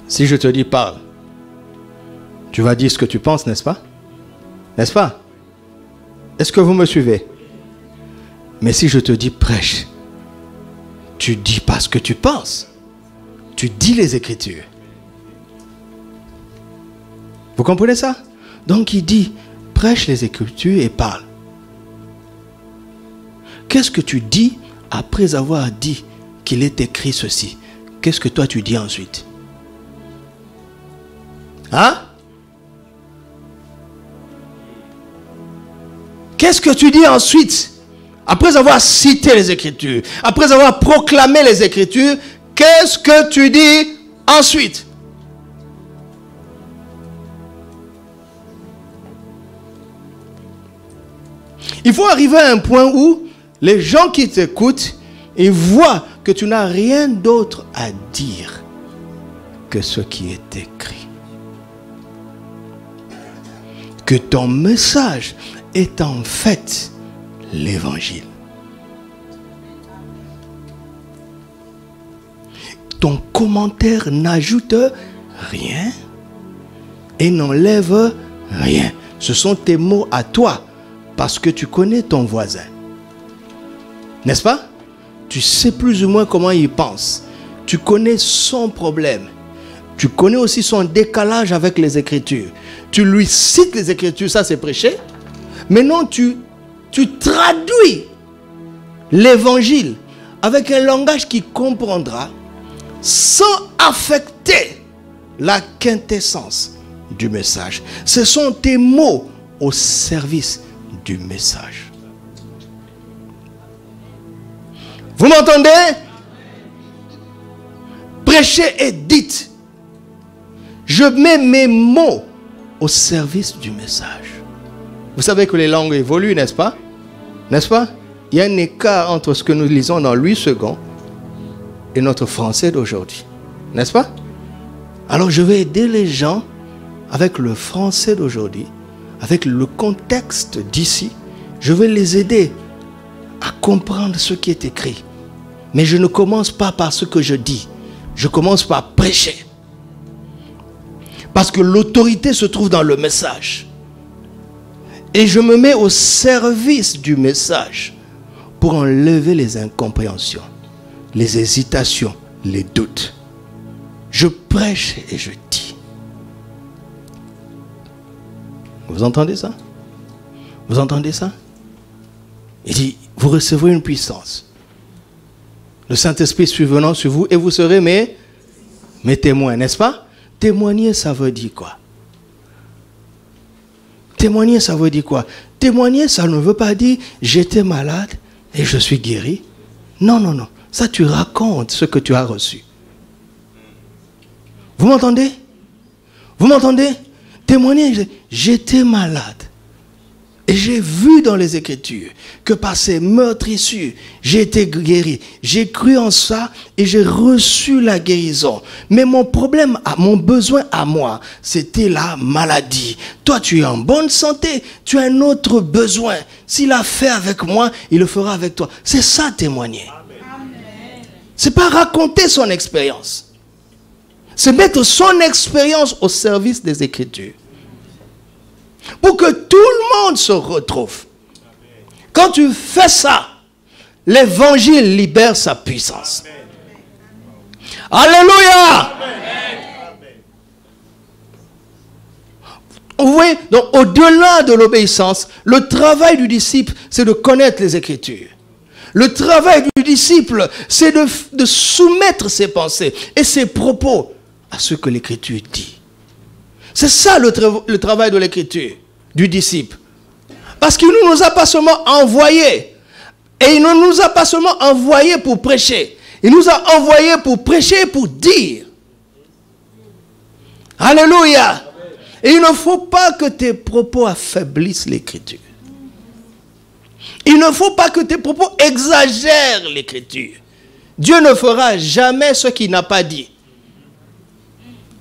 Si je te dis parle, tu vas dire ce que tu penses, n'est-ce pas? N'est-ce pas? Est-ce que vous me suivez? Mais si je te dis prêche, tu dis pas ce que tu penses. Tu dis les Écritures. Vous comprenez ça? Donc il dit, prêche les Écritures et parle. Qu'est-ce que tu dis après avoir dit qu'il est écrit ceci? Qu'est-ce que toi tu dis ensuite? Hein? Qu'est-ce que tu dis ensuite? Après avoir cité les Écritures, après avoir proclamé les Écritures, qu'est-ce que tu dis ensuite? Il faut arriver à un point où les gens qui t'écoutent, ils voient que tu n'as rien d'autre à dire que ce qui est écrit. Que ton message est en fait l'évangile. Ton commentaire n'ajoute rien et n'enlève rien. Ce sont tes mots à toi parce que tu connais ton voisin. N'est-ce pas? Tu sais plus ou moins comment il pense. Tu connais son problème. Tu connais aussi son décalage avec les Écritures. Tu lui cites les Écritures, ça c'est prêcher. Maintenant tu traduis l'évangile avec un langage qu'il comprendra sans affecter la quintessence du message. Ce sont tes mots au service du message. Vous m'entendez? Prêchez et dites. Je mets mes mots au service du message. Vous savez que les langues évoluent, n'est-ce pas? N'est-ce pas? Il y a un écart entre ce que nous lisons dans Louis II et notre français d'aujourd'hui. N'est-ce pas? Alors je vais aider les gens avec le français d'aujourd'hui, avec le contexte d'ici. Je vais les aider à comprendre ce qui est écrit. Mais je ne commence pas par ce que je dis. Je commence par prêcher. Parce que l'autorité se trouve dans le message. Et je me mets au service du message pour enlever les incompréhensions, les hésitations, les doutes. Je prêche et je dis. Vous entendez ça? Vous entendez ça? Il dit, vous recevrez une puissance. Le Saint-Esprit survenant sur vous et vous serez mes témoins, n'est-ce pas? Témoigner, ça veut dire quoi? Témoigner, ça veut dire quoi? Témoigner, ça ne veut pas dire j'étais malade et je suis guéri. Non, non, non. Ça, tu racontes ce que tu as reçu. Vous m'entendez? Vous m'entendez? Témoigner, j'étais malade. Et j'ai vu dans les Écritures que par ces meurtrissures, j'ai été guéri. J'ai cru en ça et j'ai reçu la guérison. Mais mon problème, mon besoin à moi, c'était la maladie. Toi, tu es en bonne santé. Tu as un autre besoin. S'il a fait avec moi, il le fera avec toi. C'est ça, témoigner. C'est pas raconter son expérience. C'est mettre son expérience au service des Écritures. Pour que tout le monde se retrouve. Quand tu fais ça, l'évangile libère sa puissance. Alléluia! Vous voyez, donc au-delà de l'obéissance, le travail du disciple, c'est de connaître les Écritures. Le travail du disciple, c'est de soumettre ses pensées et ses propos à ce que l'Écriture dit. C'est ça le travail de l'Écriture, du disciple. Parce qu'il ne nous a pas seulement envoyés. Et il ne nous a pas seulement envoyés pour prêcher. Il nous a envoyés pour prêcher et pour dire. Alléluia. Et il ne faut pas que tes propos affaiblissent l'Écriture. Il ne faut pas que tes propos exagèrent l'Écriture. Dieu ne fera jamais ce qu'il n'a pas dit.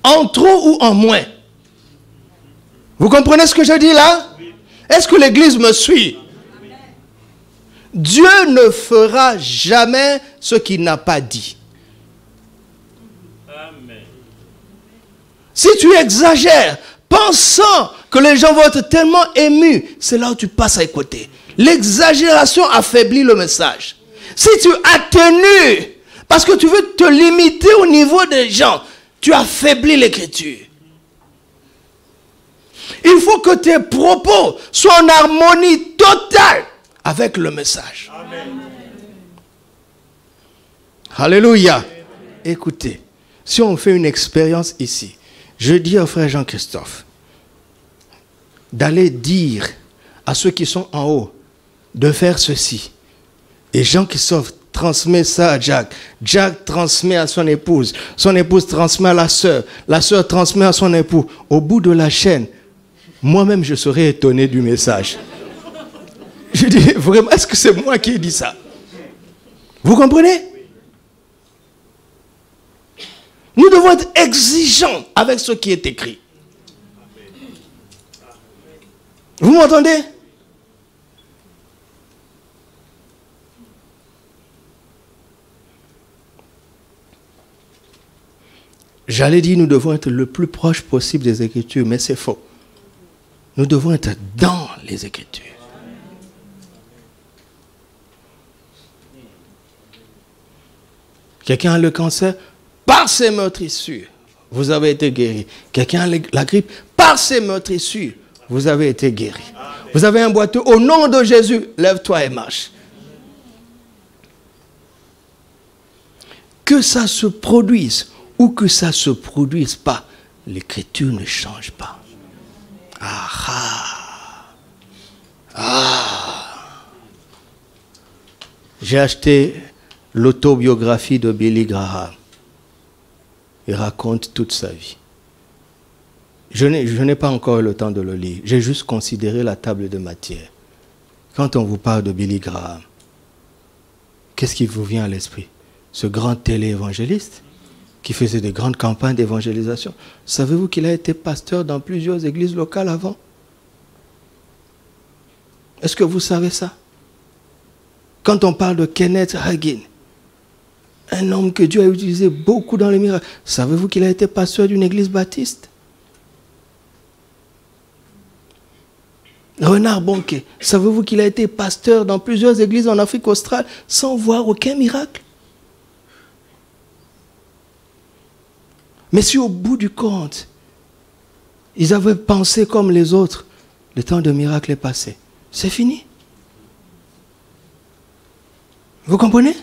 En trop ou en moins. Vous comprenez ce que je dis là? Est-ce que l'Église me suit? Dieu ne fera jamais ce qu'il n'a pas dit. Amen. Si tu exagères, pensant que les gens vont être tellement émus, c'est là où tu passes à côté. L'exagération affaiblit le message. Si tu atténues, parce que tu veux te limiter au niveau des gens, tu affaiblis l'Écriture. Il faut que tes propos soient en harmonie totale avec le message. Amen. Alléluia. Écoutez, si on fait une expérience ici, je dis au frère Jean-Christophe d'aller dire à ceux qui sont en haut de faire ceci. Et Jean-Christophe transmet ça à Jack. Jack transmet à son épouse transmet à la sœur transmet à son époux. Au bout de la chaîne, moi-même je serais étonné du message. Je dis, vraiment, est-ce que c'est moi qui ai dit ça? Vous comprenez? Nous devons être exigeants avec ce qui est écrit. Vous m'entendez? J'allais dire, nous devons être le plus proche possible des Écritures, mais c'est faux. Nous devons être dans les Écritures. Quelqu'un a le cancer, par ses meurtrissures, vous avez été guéri. Quelqu'un a la grippe, par ses meurtrissures, vous avez été guéri. Vous avez un boiteux, au nom de Jésus, lève-toi et marche. Que ça se produise ou que ça ne se produise pas, l'Écriture ne change pas. J'ai acheté l'autobiographie de Billy Graham. Il raconte toute sa vie. Je n'ai pas encore le temps de le lire. J'ai juste considéré la table de matière. Quand on vous parle de Billy Graham, qu'est-ce qui vous vient à l'esprit? Ce grand télé-évangéliste qui faisait des grandes campagnes d'évangélisation. Savez-vous qu'il a été pasteur dans plusieurs églises locales avant? Est-ce que vous savez ça? Quand on parle de Kenneth Hagin, un homme que Dieu a utilisé beaucoup dans les miracles, savez-vous qu'il a été pasteur d'une église baptiste? Renard Bonquet, savez-vous qu'il a été pasteur dans plusieurs églises en Afrique australe sans voir aucun miracle? Mais si au bout du compte, ils avaient pensé comme les autres, le temps de miracle est passé. C'est fini. Vous comprenez?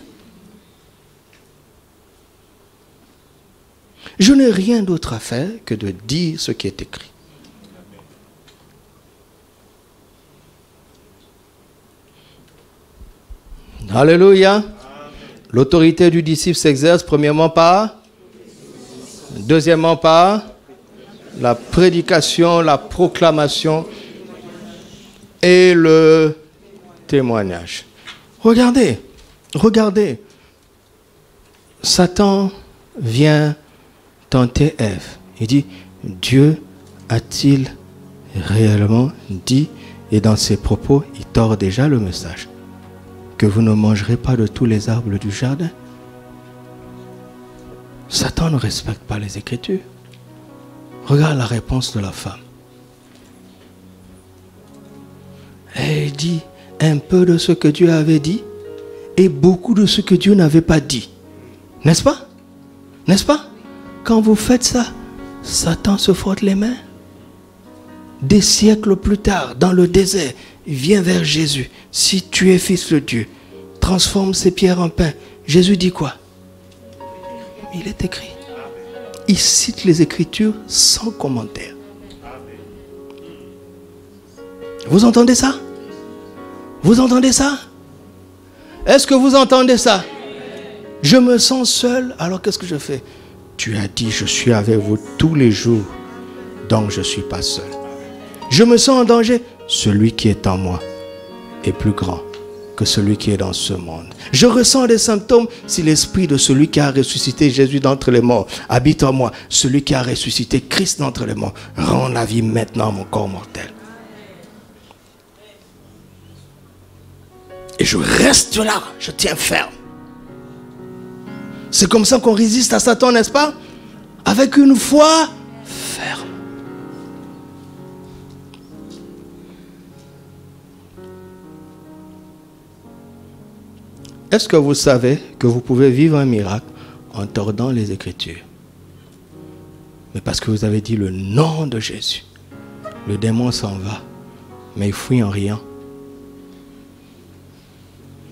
Je n'ai rien d'autre à faire que de dire ce qui est écrit. Alléluia. L'autorité du disciple s'exerce premièrement par, deuxièmement par la prédication, la proclamation et le témoignage. Regardez, regardez. Satan vient tenter Ève. Il dit, Dieu a-t-il réellement dit, et dans ses propos, il tord déjà le message, que vous ne mangerez pas de tous les arbres du jardin? Satan ne respecte pas les Écritures. Regarde la réponse de la femme. Elle dit un peu de ce que Dieu avait dit et beaucoup de ce que Dieu n'avait pas dit. N'est-ce pas? N'est-ce pas? Quand vous faites ça, Satan se frotte les mains. Des siècles plus tard, dans le désert, il vient vers Jésus. Si tu es fils de Dieu, transforme ces pierres en pain. Jésus dit quoi? Il est écrit. Il cite les Écritures sans commentaire. Vous entendez ça? Vous entendez ça? Est-ce que vous entendez ça? Je me sens seul, alors qu'est-ce que je fais? Tu as dit, je suis avec vous tous les jours, donc je ne suis pas seul. Je me sens en danger. Celui qui est en moi est plus grand que celui qui est dans ce monde. Je ressens des symptômes. Si l'esprit de celui qui a ressuscité Jésus d'entre les morts habite en moi, celui qui a ressuscité Christ d'entre les morts rend la vie maintenant à mon corps mortel. Et je reste là, je tiens ferme. C'est comme ça qu'on résiste à Satan, n'est-ce pas? Avec une foi ferme. Est-ce que vous savez que vous pouvez vivre un miracle en tordant les Écritures? Mais parce que vous avez dit le nom de Jésus, le démon s'en va, mais il fuit en riant.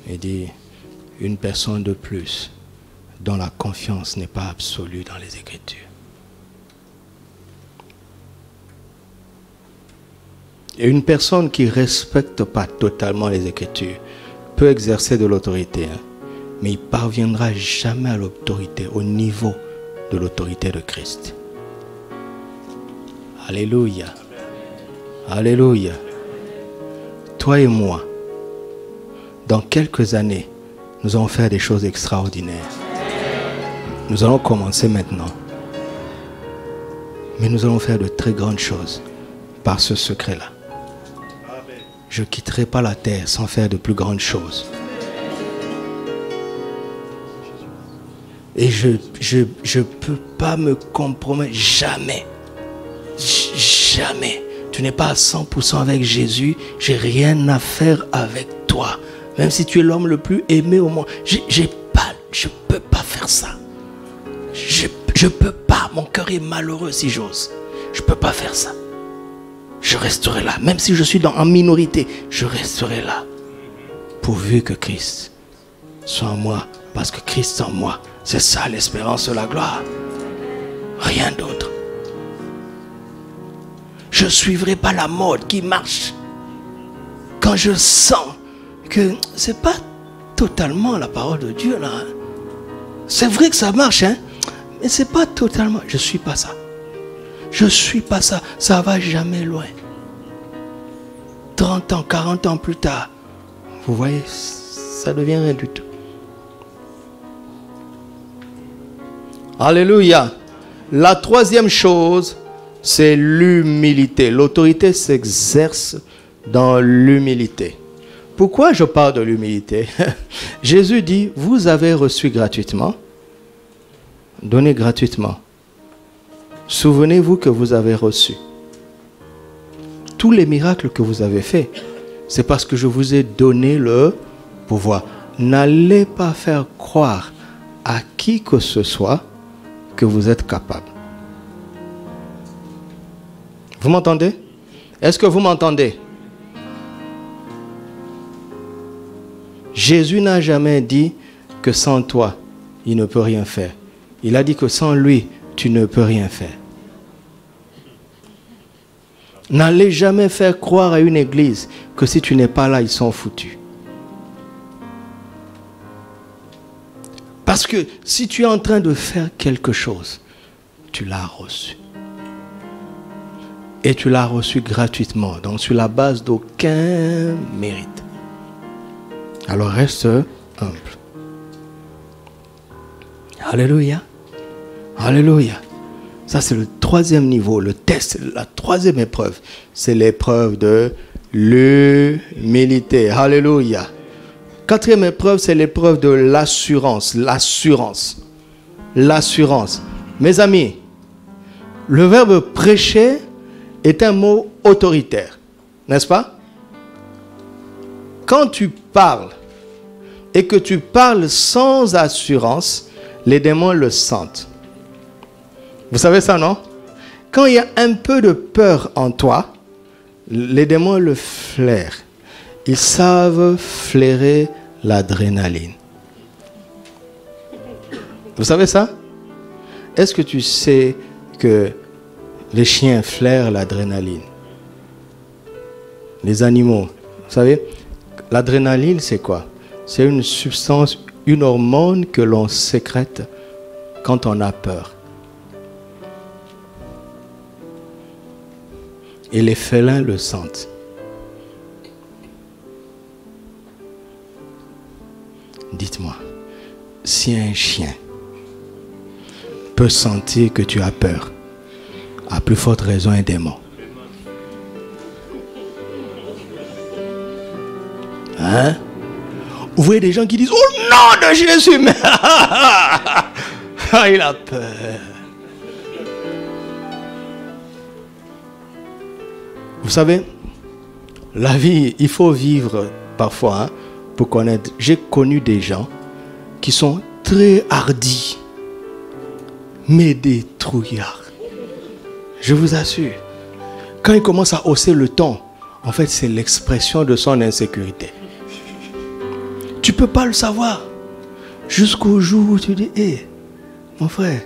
Il dit, une personne de plus dont la confiance n'est pas absolue dans les Écritures. Et une personne qui ne respecte pas totalement les Écritures peut exercer de l'autorité, mais il ne parviendra jamais à l'autorité, au niveau de l'autorité de Christ. Alléluia. Alléluia. Toi et moi, dans quelques années, nous allons faire des choses extraordinaires. Nous allons commencer maintenant. Mais nous allons faire de très grandes choses par ce secret-là. Je ne quitterai pas la terre sans faire de plus grandes choses. Et je ne peux pas me compromettre. Jamais. Jamais. Tu n'es pas à 100% avec Jésus. Je n'ai rien à faire avec toi. Même si tu es l'homme le plus aimé au monde. Je ne peux pas faire ça. Je ne peux pas. Mon cœur est malheureux si j'ose. Je ne peux pas faire ça. Je resterai là. Même si je suis en minorité, je resterai là. Pourvu que Christ soit en moi. Parce que Christ en moi, c'est ça l'espérance de la gloire. Rien d'autre. Je ne suivrai pas la mode qui marche. Quand je sens que ce n'est pas totalement la parole de Dieu là. C'est vrai que ça marche, hein? Mais ce n'est pas totalement. Je ne suis pas ça. Je ne suis pas ça. Ça ne va jamais loin. 30 ans, 40 ans plus tard, vous voyez, ça ne devient rien du tout. Alléluia. La troisième chose, c'est l'humilité. L'autorité s'exerce dans l'humilité. Pourquoi je parle de l'humilité? Jésus dit, vous avez reçu gratuitement, donnez gratuitement. Souvenez-vous que vous avez reçu. Tous les miracles que vous avez faits, c'est parce que je vous ai donné le pouvoir. N'allez pas faire croire à qui que ce soit que vous êtes capable. Vous m'entendez? Est-ce que vous m'entendez? Jésus n'a jamais dit que sans toi, il ne peut rien faire. Il a dit que sans lui, tu ne peux rien faire. N'allez jamais faire croire à une église que si tu n'es pas là, ils sont foutus. Parce que si tu es en train de faire quelque chose, tu l'as reçu. Et tu l'as reçu gratuitement, donc sur la base d'aucun mérite. Alors reste humble. Alléluia. Alléluia. Ça, c'est le troisième niveau, le test, la troisième épreuve. C'est l'épreuve de l'humilité. Alléluia. Quatrième épreuve, c'est l'épreuve de l'assurance. L'assurance. L'assurance. Mes amis, le verbe prêcher est un mot autoritaire. N'est-ce pas? Quand tu parles et que tu parles sans assurance, les démons le sentent. Vous savez ça, non? Quand il y a un peu de peur en toi, les démons le flairent. Ils savent flairer l'adrénaline. Vous savez ça? Est-ce que tu sais que les chiens flairent l'adrénaline? Les animaux, vous savez, l'adrénaline c'est quoi? C'est une substance, une hormone que l'on sécrète quand on a peur. Et les félins le sentent. Dites-moi, si un chien peut sentir que tu as peur, à plus forte raison un démon. Hein? Vous voyez des gens qui disent, oh nom de Jésus, mais il a peur. Vous savez, la vie, il faut vivre parfois, hein, pour connaître. J'ai connu des gens qui sont très hardis, mais des trouillards. Je vous assure, quand ils commencent à hausser le ton, en fait, c'est l'expression de son insécurité. Tu ne peux pas le savoir jusqu'au jour où tu dis, hé, mon frère,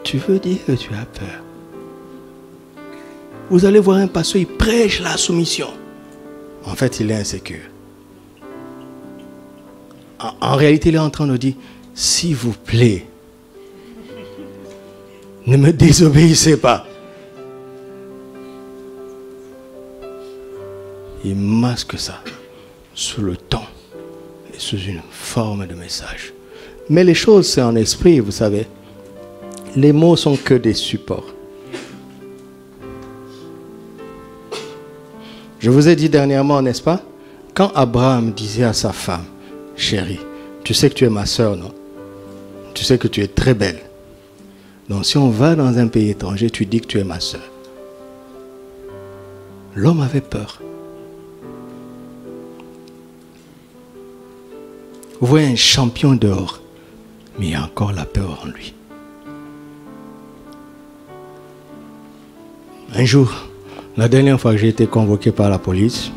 tu veux dire que tu as peur. Vous allez voir un pasteur, il prêche la soumission. En fait, il est insécure. En réalité, il est en train de dire, s'il vous plaît, ne me désobéissez pas. Il masque ça sous le ton et sous une forme de message. Mais les choses, c'est en esprit, vous savez. Les mots sont que des supports. Je vous ai dit dernièrement, n'est-ce pas? Quand Abraham disait à sa femme, chérie, tu sais que tu es ma soeur, non? Tu sais que tu es très belle. Donc si on va dans un pays étranger, tu dis que tu es ma soeur. L'homme avait peur. Vous voyez un champion dehors, mais il y a encore la peur en lui. Un jour, la dernière fois que j'ai été convoqué par la police,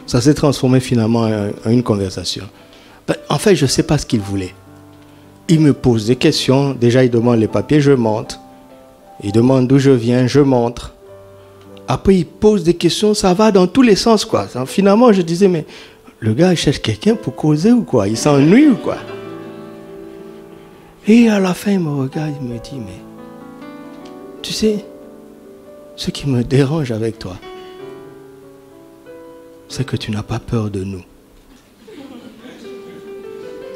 ça s'est transformé finalement en une conversation. En fait, je ne sais pas ce qu'il voulait. Il me pose des questions. Déjà, il demande les papiers, je montre. Il demande d'où je viens, je montre. Après, il pose des questions, ça va dans tous les sens, quoi. Finalement, je disais, mais le gars, il cherche quelqu'un pour causer ou quoi? Il s'ennuie ou quoi? Et à la fin, il me regarde, il me dit, mais tu sais, ce qui me dérange avec toi, c'est que tu n'as pas peur de nous.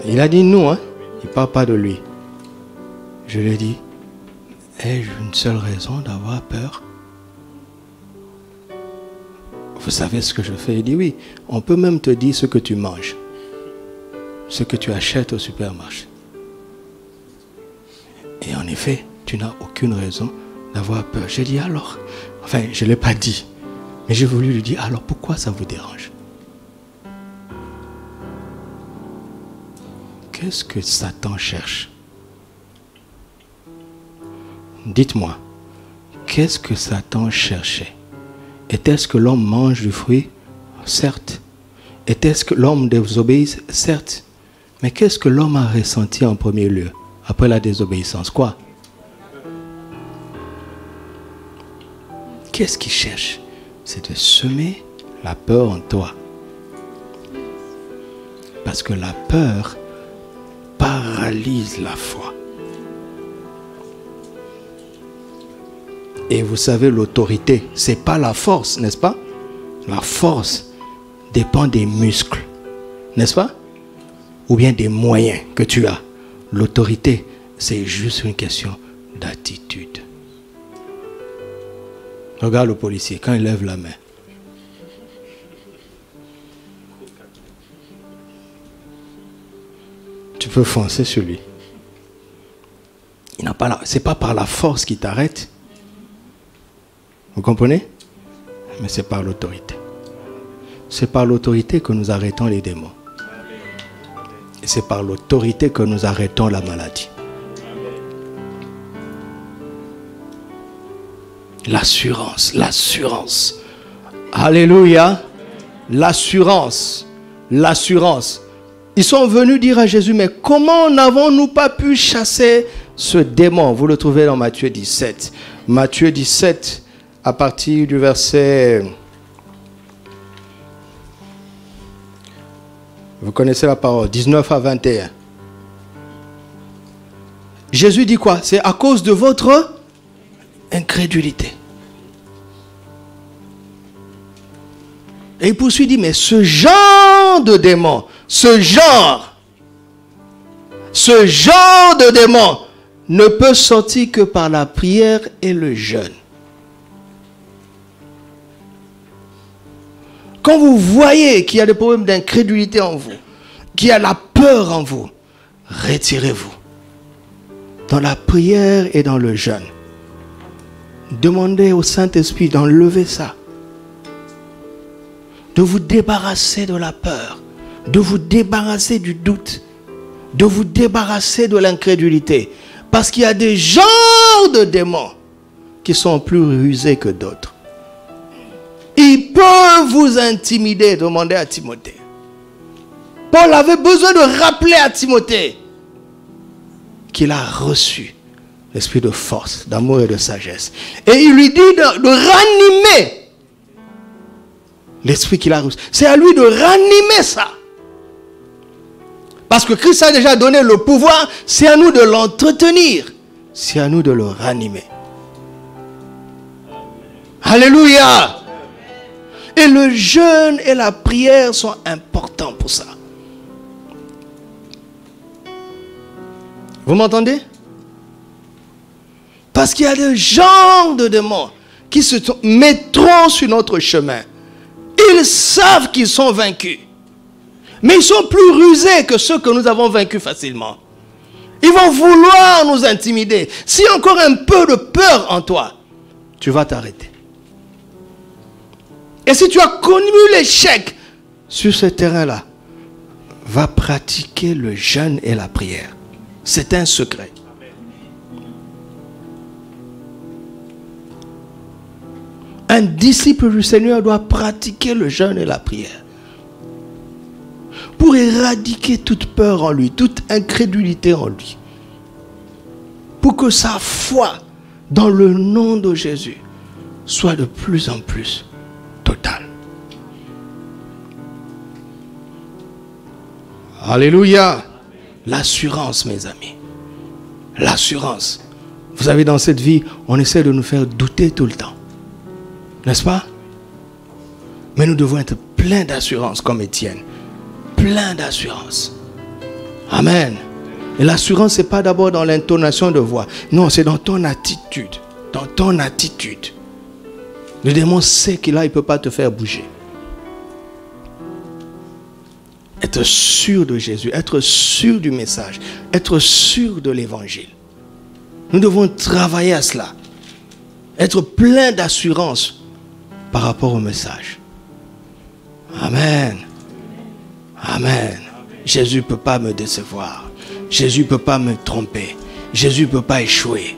Il a dit nous, hein? Il ne parle pas de lui. Je lui ai dit, ai-je une seule raison d'avoir peur? Vous savez ce que je fais? Il dit oui. On peut même te dire ce que tu manges, ce que tu achètes au supermarché. Et en effet, tu n'as aucune raison d'avoir peur. J'ai dit alors, enfin je ne l'ai pas dit, mais j'ai voulu lui dire alors pourquoi ça vous dérange? Qu'est-ce que Satan cherche? Dites-moi, qu'est-ce que Satan cherchait? Était-ce que l'homme mange du fruit? Certes. Était-ce que l'homme désobéisse? Certes. Mais qu'est-ce que l'homme a ressenti en premier lieu, après la désobéissance? Quoi? Qu'est-ce qu'il cherche? C'est de semer la peur en toi. Parce que la peur paralyse la foi. Et vous savez, l'autorité, ce n'est pas la force, n'est-ce pas? La force dépend des muscles, n'est-ce pas? Ou bien des moyens que tu as. L'autorité, c'est juste une question d'attitude. Regarde le policier, quand il lève la main. Tu peux foncer sur lui. Ce n'est pas par la force qui t'arrête. Vous comprenez? Mais c'est par l'autorité. C'est par l'autorité que nous arrêtons les démons. Et c'est par l'autorité que nous arrêtons la maladie. L'assurance, l'assurance. Alléluia. L'assurance. l'assurance. Ils sont venus dire à Jésus, mais comment n'avons-nous pas pu chasser ce démon? Vous le trouvez dans Matthieu 17. Matthieu 17, à partir du verset... Vous connaissez la parole, 19 à 21. Jésus dit quoi? C'est à cause de votre incrédulité. Et il poursuit, dit, mais ce genre de démon, ce genre de démon ne peut sortir que par la prière et le jeûne. Quand vous voyez qu'il y a des problèmes d'incrédulité en vous, qu'il y a la peur en vous, retirez-vous dans la prière et dans le jeûne. Demandez au Saint-Esprit d'enlever ça, de vous débarrasser de la peur, de vous débarrasser du doute, de vous débarrasser de l'incrédulité. Parce qu'il y a des genres de démons qui sont plus rusés que d'autres. Ils peuvent vous intimider. Demandez à Timothée. Paul avait besoin de rappeler à Timothée qu'il a reçu l'esprit de force, d'amour et de sagesse. Et il lui dit de ranimer l'esprit qu'il a reçu. C'est à lui de ranimer ça. Parce que Christ a déjà donné le pouvoir, c'est à nous de l'entretenir. C'est à nous de le ranimer. Alléluia. Et le jeûne et la prière sont importants pour ça. Vous m'entendez? Parce qu'il y a des genres de démons qui se mettront sur notre chemin. Ils savent qu'ils sont vaincus. Mais ils sont plus rusés que ceux que nous avons vaincus facilement. Ils vont vouloir nous intimider. S'il y a encore un peu de peur en toi, tu vas t'arrêter. Et si tu as connu l'échec sur ce terrain-là, va pratiquer le jeûne et la prière. C'est un secret. Un disciple du Seigneur doit pratiquer le jeûne et la prière pour éradiquer toute peur en lui, toute incrédulité en lui. Pour que sa foi dans le nom de Jésus soit de plus en plus totale. Alléluia. L'assurance, mes amis. L'assurance. Vous savez, dans cette vie, on essaie de nous faire douter tout le temps. N'est-ce pas? Mais nous devons être pleins d'assurance comme Étienne. Plein d'assurance. Amen. Et l'assurance, ce n'est pas d'abord dans l'intonation de voix. Non, c'est dans ton attitude. Dans ton attitude. Le démon sait qu'il ne peut pas te faire bouger. Être sûr de Jésus, être sûr du message, être sûr de l'évangile. Nous devons travailler à cela. Être plein d'assurance par rapport au message. Amen. Amen. Jésus ne peut pas me décevoir. Jésus ne peut pas me tromper. Jésus ne peut pas échouer.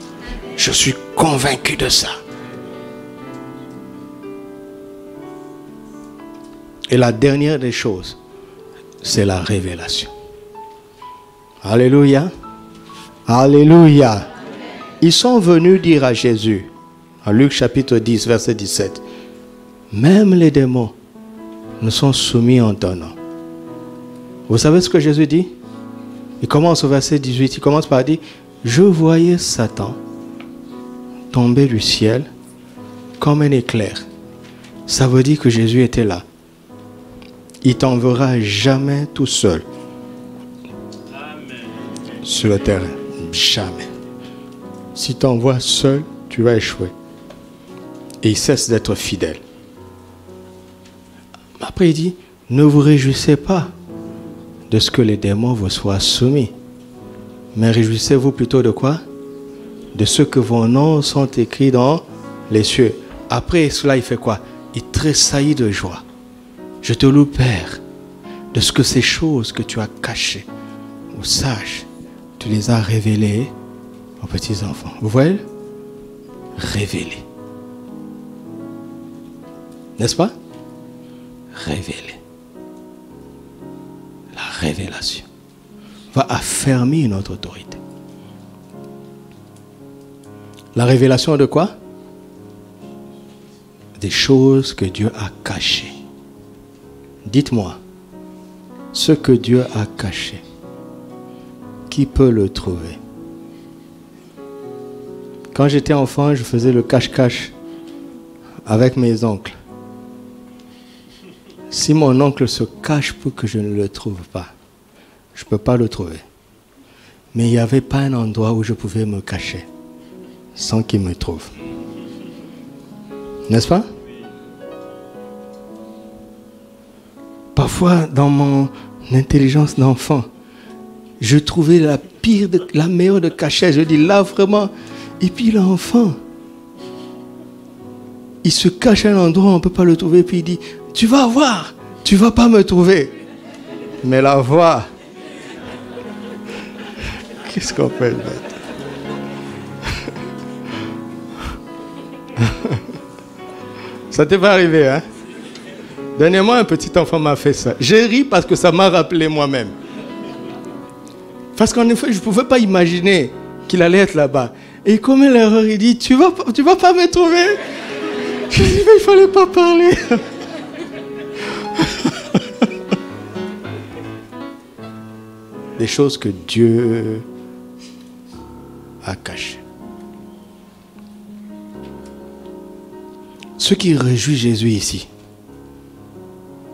Je suis convaincu de ça. Et la dernière des choses, c'est la révélation. Alléluia. Alléluia. Ils sont venus dire à Jésus, en Luc chapitre 10, verset 17, même les démons nous sont soumis en ton nom. Vous savez ce que Jésus dit? Il commence au verset 18, il commence par dire, je voyais Satan tomber du ciel comme un éclair. Ça veut dire que Jésus était là. Il ne t'enverra jamais tout seul. Amen. Sur le terrain. Jamais. Si tu t'envoies seul, tu vas échouer. Et il cesse d'être fidèle. Après il dit, ne vous réjouissez pas de ce que les démons vous soient soumis. Mais réjouissez-vous plutôt de quoi? De ce que vos noms sont écrits dans les cieux. Après cela, il fait quoi? Il tressaillit de joie. Je te loue, Père, de ce que ces choses que tu as cachées aux sages, tu les as révélées aux petits enfants. Vous voyez? Révélées. N'est-ce pas? Révélées. révélation va affermir notre autorité. La révélation de quoi? Des choses que Dieu a cachées. Dites-moi, ce que Dieu a caché, qui peut le trouver? Quand j'étais enfant, je faisais le cache-cache avec mes oncles. Si mon oncle se cache pour que je ne le trouve pas, je ne peux pas le trouver. Mais il n'y avait pas un endroit où je pouvais me cacher sans qu'il me trouve. N'est-ce pas? Parfois, dans mon intelligence d'enfant, je trouvais la meilleure de cachets. Je dis là vraiment. Et puis l'enfant, il se cache à un endroit où on ne peut pas le trouver. Puis il dit, tu vas voir, tu ne vas pas me trouver. Mais la voix, qu'est-ce qu'on peut le mettre? Ça t'est pas arrivé, hein? Dernièrement, un petit enfant m'a fait ça. J'ai ri parce que ça m'a rappelé moi-même. Parce qu'en effet, je ne pouvais pas imaginer qu'il allait être là-bas. Et comme l'erreur, il dit, tu vas pas me trouver? Je dis, mais il ne fallait pas parler. Des choses que Dieu a cachées. Ce qui réjouit Jésus ici,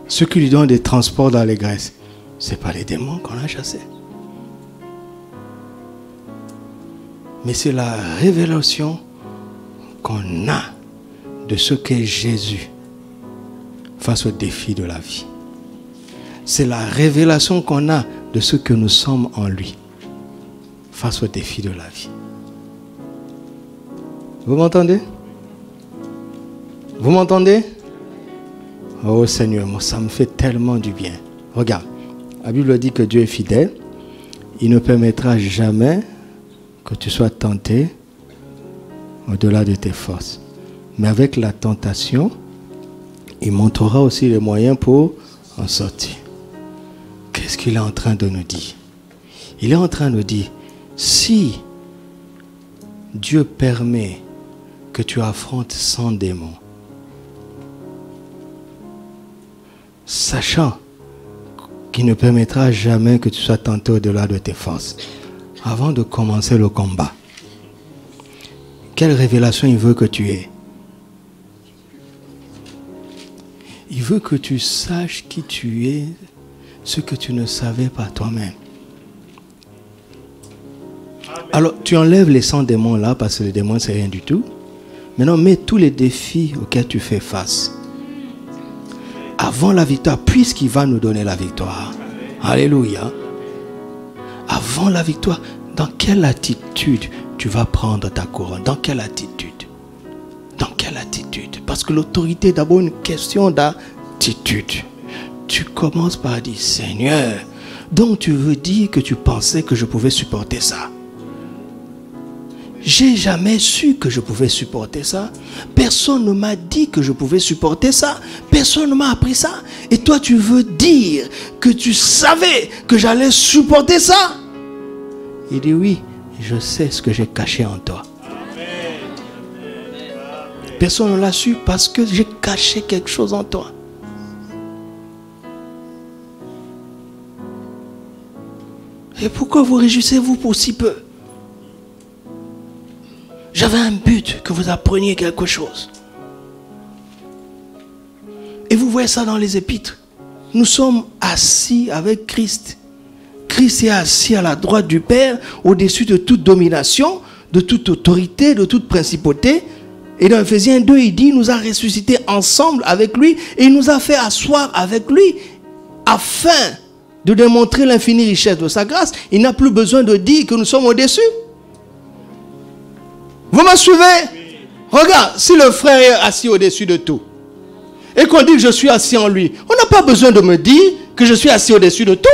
ce qui lui donne des transports d'allégresse, ce n'est pas les démons qu'on a chassés. Mais c'est la révélation qu'on a de ce qu'est Jésus face au défi de la vie. C'est la révélation qu'on a de ce que nous sommes en lui face au défi de la vie. Vous m'entendez? Vous m'entendez? Oh Seigneur, moi ça me fait tellement du bien. Regarde, la Bible dit que Dieu est fidèle. Il ne permettra jamais que tu sois tenté au-delà de tes forces. Mais avec la tentation, il montrera aussi les moyens pour en sortir. Qu'est-ce qu'il est en train de nous dire? Il est en train de dire, si Dieu permet que tu affrontes 100 démons, sachant qu'il ne permettra jamais que tu sois tenté au-delà de tes forces, avant de commencer le combat, quelle révélation il veut que tu aies? Il veut que tu saches qui tu es, ce que tu ne savais pas toi-même. Alors, tu enlèves les 100 démons là, parce que les démons, c'est rien du tout. Maintenant, mets tous les défis auxquels tu fais face. Avant la victoire, puisqu'il va nous donner la victoire. Alléluia. Avant la victoire, dans quelle attitude tu vas prendre ta couronne? Dans quelle attitude? Dans quelle attitude? Parce que l'autorité est d'abord une question d'attitude. Tu commences par dire, Seigneur, donc tu veux dire que tu pensais que je pouvais supporter ça? J'ai jamais su que je pouvais supporter ça. Personne ne m'a dit que je pouvais supporter ça. Personne ne m'a appris ça. Et toi, tu veux dire que tu savais que j'allais supporter ça? Il dit oui, je sais ce que j'ai caché en toi. Personne ne l'a su parce que j'ai caché quelque chose en toi. Et pourquoi vous réjouissez-vous pour si peu? J'avais un but, que vous appreniez quelque chose. Et vous voyez ça dans les épîtres. Nous sommes assis avec Christ. Christ est assis à la droite du Père, au-dessus de toute domination, de toute autorité, de toute principauté. Et dans Ephésiens 2, il dit, il nous a ressuscités ensemble avec lui et il nous a fait asseoir avec lui afin de démontrer l'infinie richesse de sa grâce. Il n'a plus besoin de dire que nous sommes au-dessus. Vous me suivez? Oui. Regarde, si le frère est assis au-dessus de tout et qu'on dit que je suis assis en lui, on n'a pas besoin de me dire que je suis assis au-dessus de tout.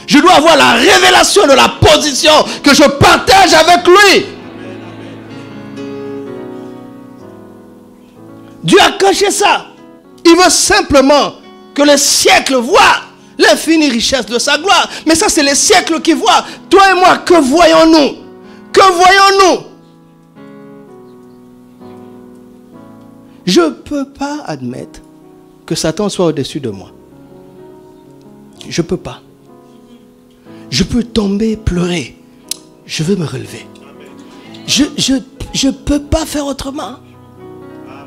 Je dois avoir la révélation de la position que je partage avec lui. Dieu a caché ça. Il veut simplement que le siècle voie l'infinie richesse de sa gloire. Mais ça, c'est les siècles qui voient. Toi et moi, que voyons-nous? Que voyons-nous? Je ne peux pas admettre que Satan soit au-dessus de moi. Je ne peux pas. Je peux tomber, pleurer. Je veux me relever. Je ne peux pas faire autrement.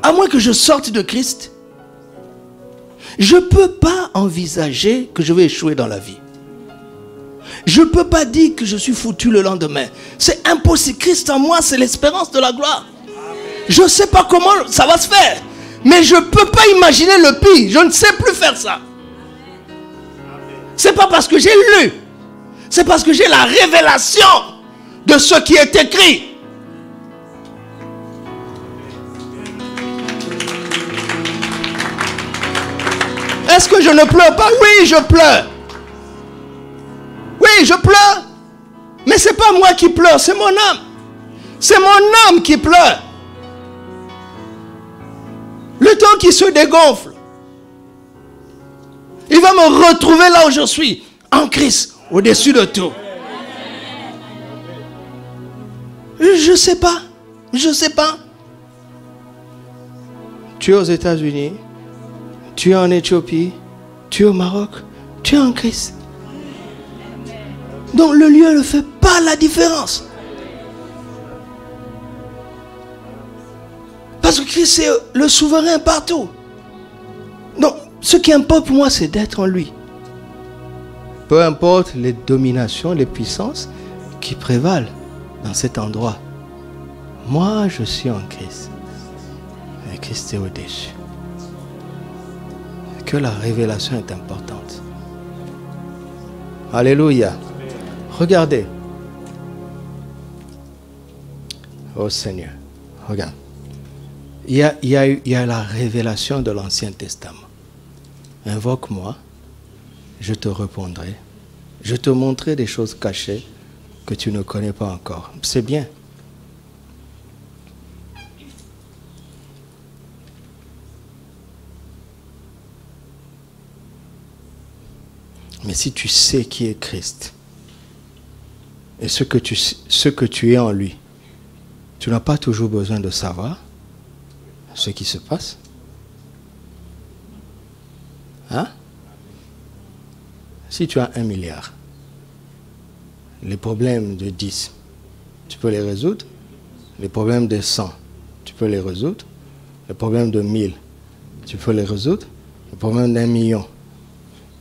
À moins que je sorte de Christ. Je ne peux pas envisager que je vais échouer dans la vie. Je ne peux pas dire que je suis foutu le lendemain. C'est impossible. Christ en moi, c'est l'espérance de la gloire. Je ne sais pas comment ça va se faire. Mais je ne peux pas imaginer le pire. Je ne sais plus faire ça. Ce n'est pas parce que j'ai lu. C'est parce que j'ai la révélation de ce qui est écrit. Est-ce que je ne pleure pas? Oui, je pleure. Oui, je pleure. Mais ce n'est pas moi qui pleure, c'est mon âme. C'est mon âme qui pleure. Le temps qui se dégonfle. Il va me retrouver là où je suis, en Christ, au-dessus de tout. Je ne sais pas. Je ne sais pas. Tu es aux États-Unis. Tu es en Éthiopie, tu es au Maroc, tu es en Christ. Donc le lieu ne fait pas la différence. Parce que Christ est le souverain partout. Donc ce qui importe pour moi, c'est d'être en lui. Peu importe les dominations, les puissances qui prévalent dans cet endroit. Moi, je suis en Christ. Et Christ est au-dessus. Que la révélation est importante. Alléluia. Regardez. Oh Seigneur, regarde. Il y a la révélation de l'Ancien Testament. Invoque-moi, je te répondrai. Je te montrerai des choses cachées que tu ne connais pas encore. C'est bien. Mais si tu sais qui est Christ et ce que tu es en lui, tu n'as pas toujours besoin de savoir ce qui se passe. Hein? Si tu as 1 milliard, les problèmes de 10, tu peux les résoudre. Les problèmes de 100, tu peux les résoudre. Les problèmes de 1000, tu peux les résoudre. Les problèmes d'1 million,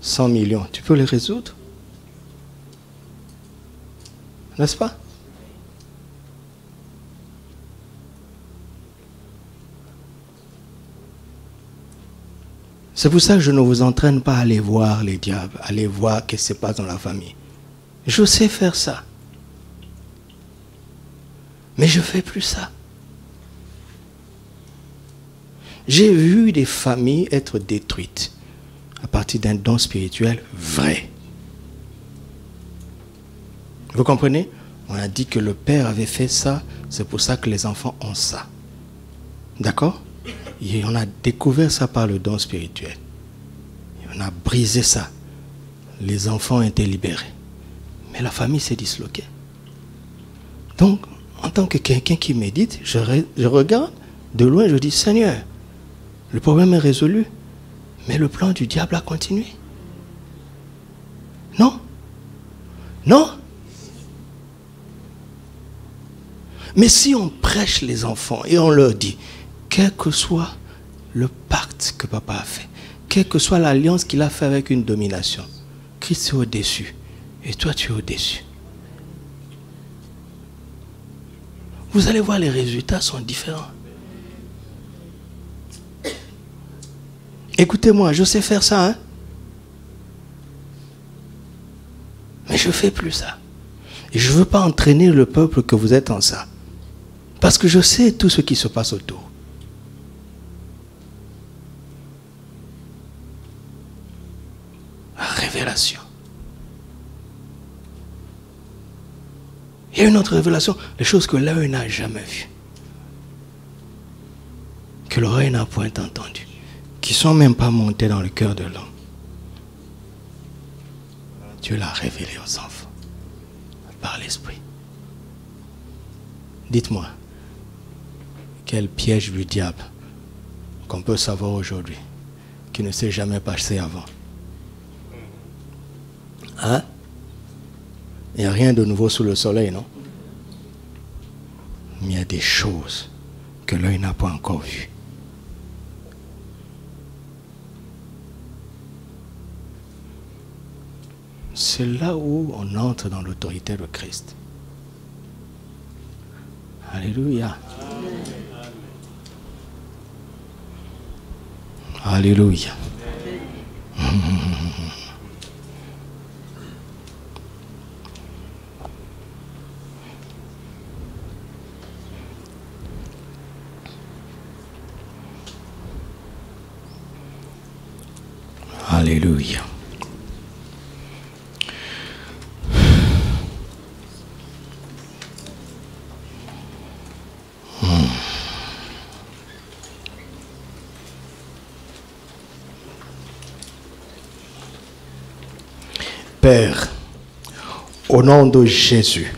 100 millions, tu peux les résoudre? N'est-ce pas? C'est pour ça que je ne vous entraîne pas à aller voir les diables, à aller voir ce qui se passe dans la famille. Je sais faire ça. Mais je ne fais plus ça. J'ai vu des familles être détruites à partir d'un don spirituel vrai. Vous comprenez? On a dit que le père avait fait ça, c'est pour ça que les enfants ont ça. D'accord? Et on a découvert ça par le don spirituel. Et on a brisé ça. Les enfants ont été libérés. Mais la famille s'est disloquée. Donc, en tant que quelqu'un qui médite, je regarde de loin, je dis, Seigneur, le problème est résolu, mais le plan du diable a continué. Non? Non? Mais si on prêche les enfants et on leur dit, quel que soit le pacte que papa a fait, quelle que soit l'alliance qu'il a fait avec une domination, Christ est au-dessus et toi tu es au-dessus. Vous allez voir, les résultats sont différents. Écoutez-moi, je sais faire ça, hein? Mais je ne fais plus ça. Et je ne veux pas entraîner le peuple que vous êtes en ça. Parce que je sais tout ce qui se passe autour. La révélation. Il y a une autre révélation, les choses que l'œil n'a jamais vues, que l'oreille n'a point entendues, qui ne sont même pas montées dans le cœur de l'homme. Dieu l'a révélé aux enfants par l'Esprit. Dites-moi, quel piège du diable qu'on peut savoir aujourd'hui, qui ne s'est jamais passé avant? Hein? Il n'y a rien de nouveau sous le soleil, non? Mais il y a des choses que l'œil n'a pas encore vues. C'est là où on entre dans l'autorité de Christ. Alléluia. Alléluia. Alléluia. Père, au nom de Jésus,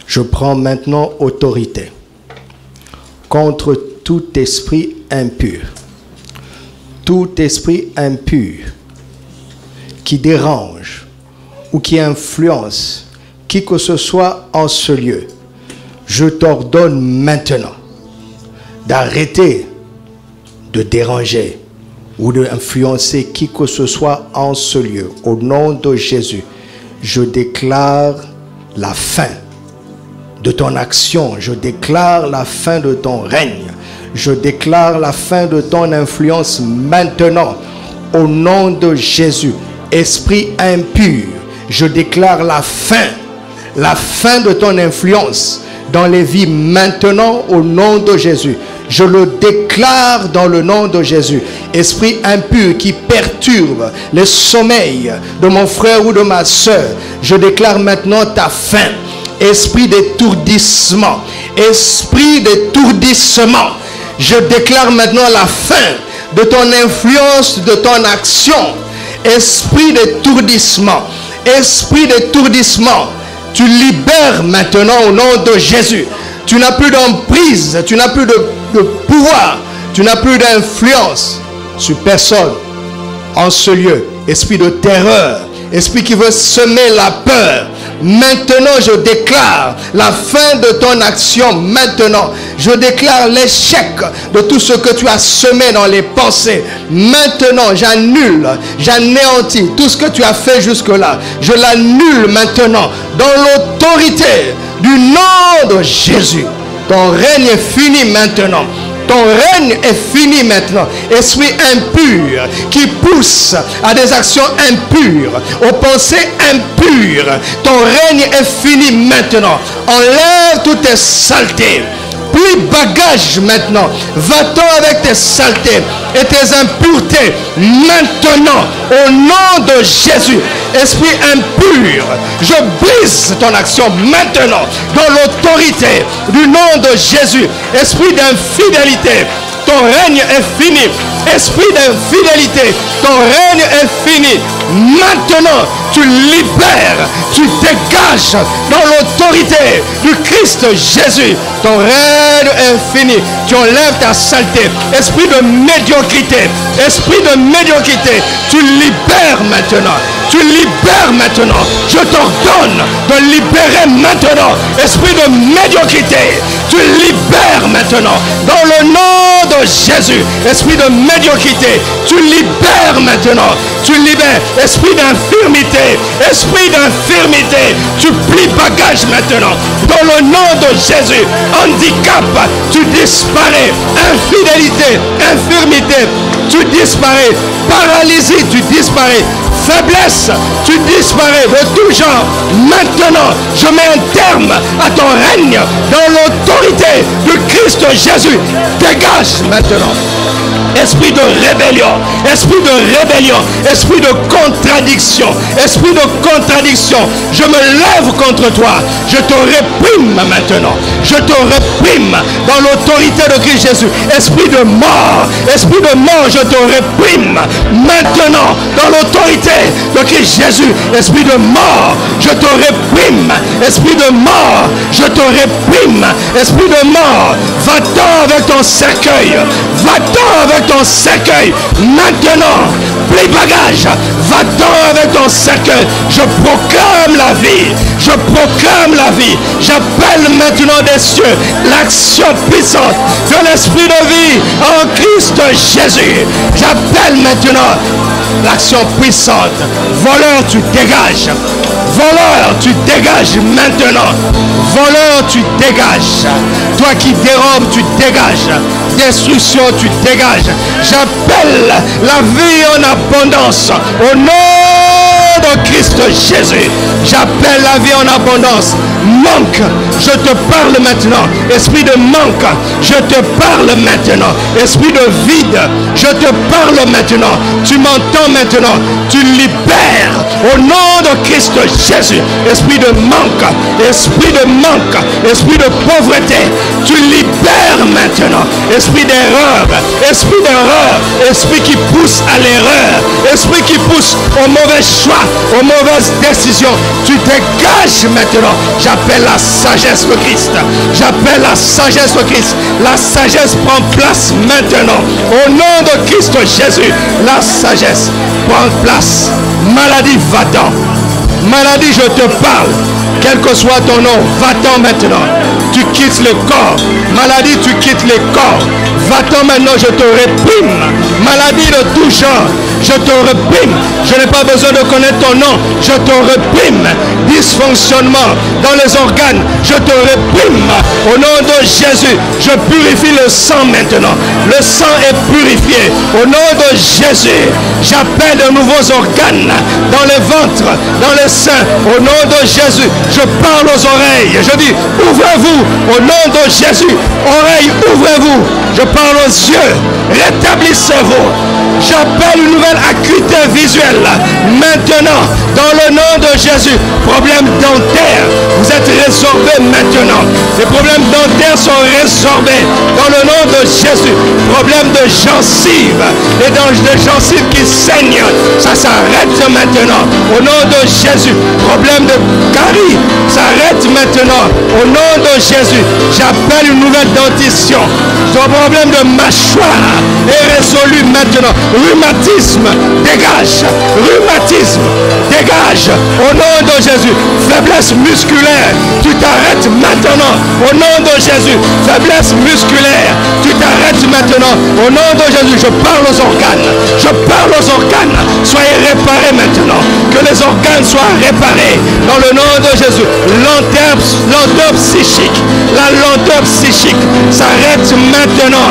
je prends maintenant autorité contre tout esprit impur qui dérange ou qui influence qui que ce soit en ce lieu. Je t'ordonne maintenant d'arrêter de déranger ou d'influencer qui que ce soit en ce lieu. Au nom de Jésus, je déclare la fin de ton action. Je déclare la fin de ton règne. Je déclare la fin de ton influence maintenant. Au nom de Jésus, esprit impur, je déclare la fin de ton influence dans les vies maintenant au nom de Jésus. Je le déclare dans le nom de Jésus. Esprit impur qui perturbe le sommeil de mon frère ou de ma soeur, je déclare maintenant ta fin. Esprit d'étourdissement, je déclare maintenant la fin de ton influence, de ton action. Esprit d'étourdissement, tu libères maintenant au nom de Jésus. Tu n'as plus d'emprise, tu n'as plus de pouvoir, tu n'as plus d'influence sur personne en ce lieu. Esprit de terreur, esprit qui veut semer la peur. Maintenant, je déclare la fin de ton action. Maintenant, je déclare l'échec de tout ce que tu as semé dans les pensées. Maintenant, j'annule, j'anéantis tout ce que tu as fait jusque-là. Je l'annule maintenant dans l'autorité du nom de Jésus. Ton règne est fini maintenant. Ton règne est fini maintenant. Esprit impur qui pousse à des actions impures, aux pensées impures. Ton règne est fini maintenant. Enlève toutes tes saletés. Plie bagage maintenant. Va-t'en avec tes saletés et tes impuretés maintenant au nom de Jésus. Esprit impur, je brise ton action maintenant dans l'autorité du nom de Jésus. Esprit d'infidélité, ton règne est fini. Esprit d'infidélité, ton règne est fini. Maintenant, tu libères, tu dégages dans l'autorité du Christ Jésus. Ton règne est fini. Tu enlèves ta saleté. Esprit de médiocrité, tu libères maintenant. Tu libères maintenant. Je t'ordonne de libérer maintenant. Esprit de médiocrité, tu libères maintenant. Dans le nom de Jésus. Esprit de médiocrité, tu libères maintenant. Tu libères. Esprit d'infirmité, tu plies bagage maintenant. Dans le nom de Jésus. Handicap, tu disparais. Infidélité, infirmité, tu disparais. Paralysie, tu disparais. Faiblesse, tu disparais de tout genre. Maintenant, je mets un terme à ton règne dans l'autorité de Christ Jésus. Dégage maintenant. Esprit de rébellion, esprit de contradiction, je me lève contre toi, je te réprime maintenant, dans l'autorité de Christ Jésus. Esprit de mort, je te réprime maintenant dans l'autorité de Christ Jésus. Esprit de mort, je te réprime. Esprit de mort, je te réprime. Esprit de mort, va-t'en avec ton cercueil. Va-t'en avec ton cercueil. Maintenant, plie bagage. Va-t'en avec ton cercueil. Je proclame la vie. Je proclame la vie. J'appelle maintenant des cieux l'action puissante de l'esprit de vie en Christ Jésus. J'appelle maintenant l'action puissante. Voleur, tu dégages. Voleur, tu dégages maintenant. Voleur, tu dégages. Toi qui dérobes, tu dégages. Destruction, tu dégages. J'appelle la vie en abondance au nom de Christ Jésus. J'appelle la vie en abondance. Manque, je te parle maintenant. Esprit de manque, je te parle maintenant. Esprit de vide, je te parle maintenant. Tu m'entends maintenant. Tu libères au nom de Christ Jésus. Esprit de manque, esprit de manque, esprit de pauvreté, tu libères maintenant. Esprit d'erreur, esprit qui pousse à l'erreur, esprit qui pousse au mauvais choix, aux mauvaises décisions, tu dégages maintenant. J'appelle la sagesse de Christ. J'appelle la sagesse de Christ. La sagesse prend place maintenant. Au nom de Christ Jésus, la sagesse prend place. Maladie, va-t'en. Maladie, je te parle. Quel que soit ton nom, va-t'en maintenant. Tu quittes le corps. Maladie, tu quittes le corps. Va-t'en maintenant, je te réprime. Maladie de tout genre, je te réprime. Je n'ai pas besoin de connaître ton nom. Je te réprime. Dysfonctionnement dans les organes, je te réprime. Au nom de Jésus, je purifie le sang maintenant. Le sang est purifié. Au nom de Jésus, j'appelle de nouveaux organes dans les ventres, dans les seins. Au nom de Jésus, je parle aux oreilles. Je dis, ouvrez-vous. Au nom de Jésus, oreilles, ouvrez-vous. Je parle aux yeux. Rétablissez-vous. J'appelle une nouvelle acuité visuelle. Maintenant, dans le nom de Jésus, problèmes dentaires, vous êtes résorbés maintenant. Les problèmes dentaires sont résorbés dans le nom de Jésus. Problèmes de gencives, les gencives qui saignent, ça s'arrête maintenant. Au nom de Jésus, problème de carie, s'arrête maintenant. Au nom de Jésus, j'appelle une nouvelle dentition. Ton problème de mâchoire est résolu maintenant. Rhumatisme, dégage. Rhumatisme, dégage. Au nom de Jésus, faiblesse musculaire, tu t'arrêtes maintenant. Au nom de Jésus, faiblesse musculaire, tu t'arrêtes maintenant. Au nom de Jésus, je parle aux organes. Je parle aux organes. Soyez réparés maintenant. Que les organes soient réparés. Dans le nom de Jésus, lenteur psychique. La lenteur psychique s'arrête maintenant.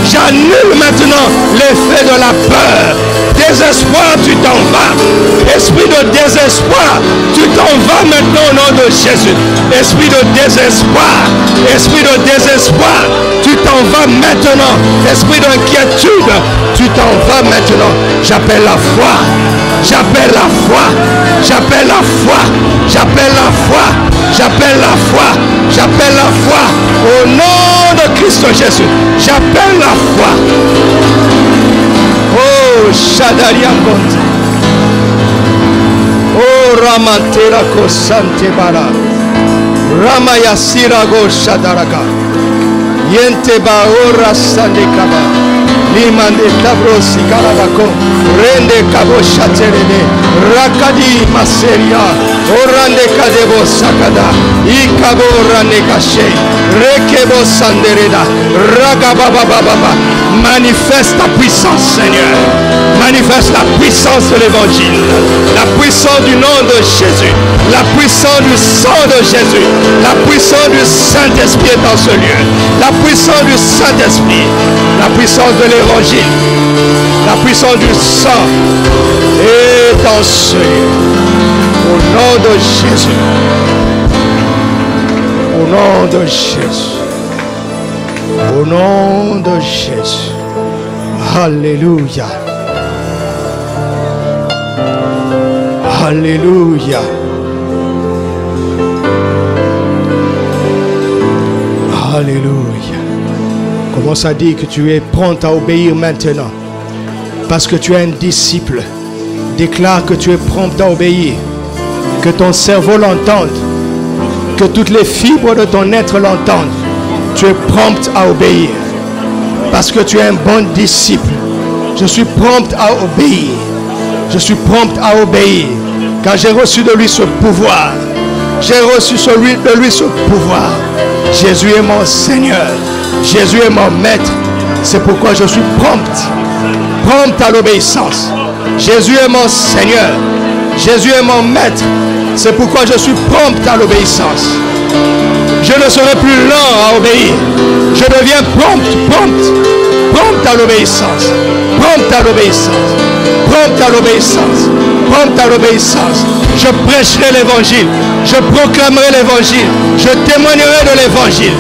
J'annule maintenant l'effet de la peur. Désespoir, tu t'en vas. Esprit de désespoir, tu t'en vas maintenant au nom de Jésus. Esprit de désespoir, tu t'en vas maintenant. Esprit d'inquiétude, tu t'en vas maintenant. J'appelle la foi. J'appelle la foi. J'appelle la foi. J'appelle la foi. J'appelle la foi. J'appelle la foi. Au nom de Christ Jésus, j'appelle la foi. Oh, Shadaria Kont. Oh, Ramantera Kosante Bara. Ramaya Sirago Shadaraka. Yente Baora Sandekaba. Limande Tabrosi Karabako. Rende Kabo Shaterede. Rakadi Maseria. Orande Kadebo Sakada. Ikabo Rande Kashe. Rekebo Sandereda. Ragababa Baba. Manifeste ta puissance, Seigneur. Manifeste la puissance de l'évangile. La puissance du nom de Jésus. La puissance du sang de Jésus. La puissance du Saint-Esprit est dans ce lieu. La puissance du Saint-Esprit. La puissance de l'évangile. La puissance du sang est dans ce lieu. Au nom de Jésus. Au nom de Jésus. Au nom de Jésus. Alléluia. Alléluia. Alléluia. Commence à dire que tu es prêt à obéir maintenant. Parce que tu es un disciple déclare que tu es prompt à obéir. Que ton cerveau l'entende. Que toutes les fibres de ton être l'entendent. Tu es prompt à obéir. Parce que tu es un bon disciple. Je suis prompt à obéir. Je suis prompt à obéir. Car j'ai reçu de lui ce pouvoir. J'ai reçu de lui ce pouvoir. Jésus est mon Seigneur. Jésus est mon Maître. C'est pourquoi je suis prompt à l'obéissance. Jésus est mon Seigneur. Jésus est mon Maître. C'est pourquoi je suis prompt à l'obéissance. Je ne serai plus lent à obéir. Je deviens prompt à l'obéissance. Prompt à l'obéissance. Prompt à l'obéissance. Prompt à l'obéissance. Je prêcherai l'évangile. Je proclamerai l'évangile. Je témoignerai de l'évangile.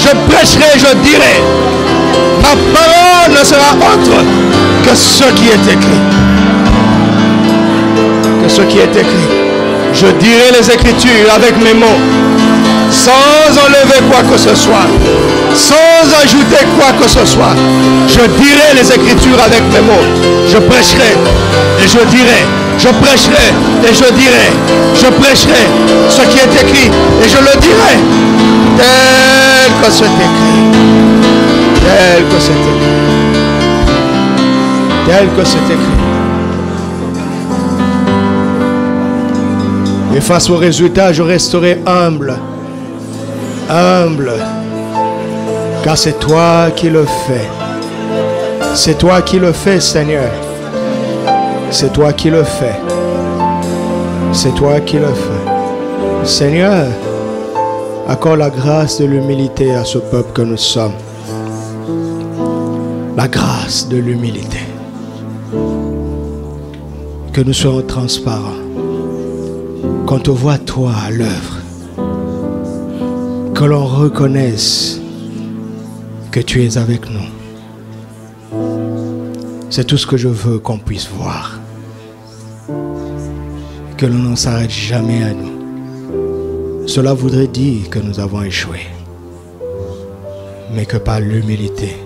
Je prêcherai, je dirai. Ma parole ne sera autre que ce qui est écrit. Que ce qui est écrit. Je dirai les Écritures avec mes mots, sans enlever quoi que ce soit, sans ajouter quoi que ce soit. Je dirai les Écritures avec mes mots. Je prêcherai et je dirai. Je prêcherai et je dirai. Je prêcherai ce qui est écrit et je le dirai tel que c'est écrit. Tel que c'est écrit. Tel que c'est écrit. Et face au résultat, je resterai humble. Humble. Car c'est toi qui le fais. C'est toi qui le fais, Seigneur. C'est toi qui le fais. C'est toi qui le fais. Seigneur, accorde la grâce de l'humilité à ce peuple que nous sommes. La grâce de l'humilité. Que nous soyons transparents. Qu'on te voit toi à l'œuvre. Que l'on reconnaisse que tu es avec nous. C'est tout ce que je veux qu'on puisse voir. Que l'on ne s'arrête jamais à nous. Cela voudrait dire que nous avons échoué. Mais que par l'humilité,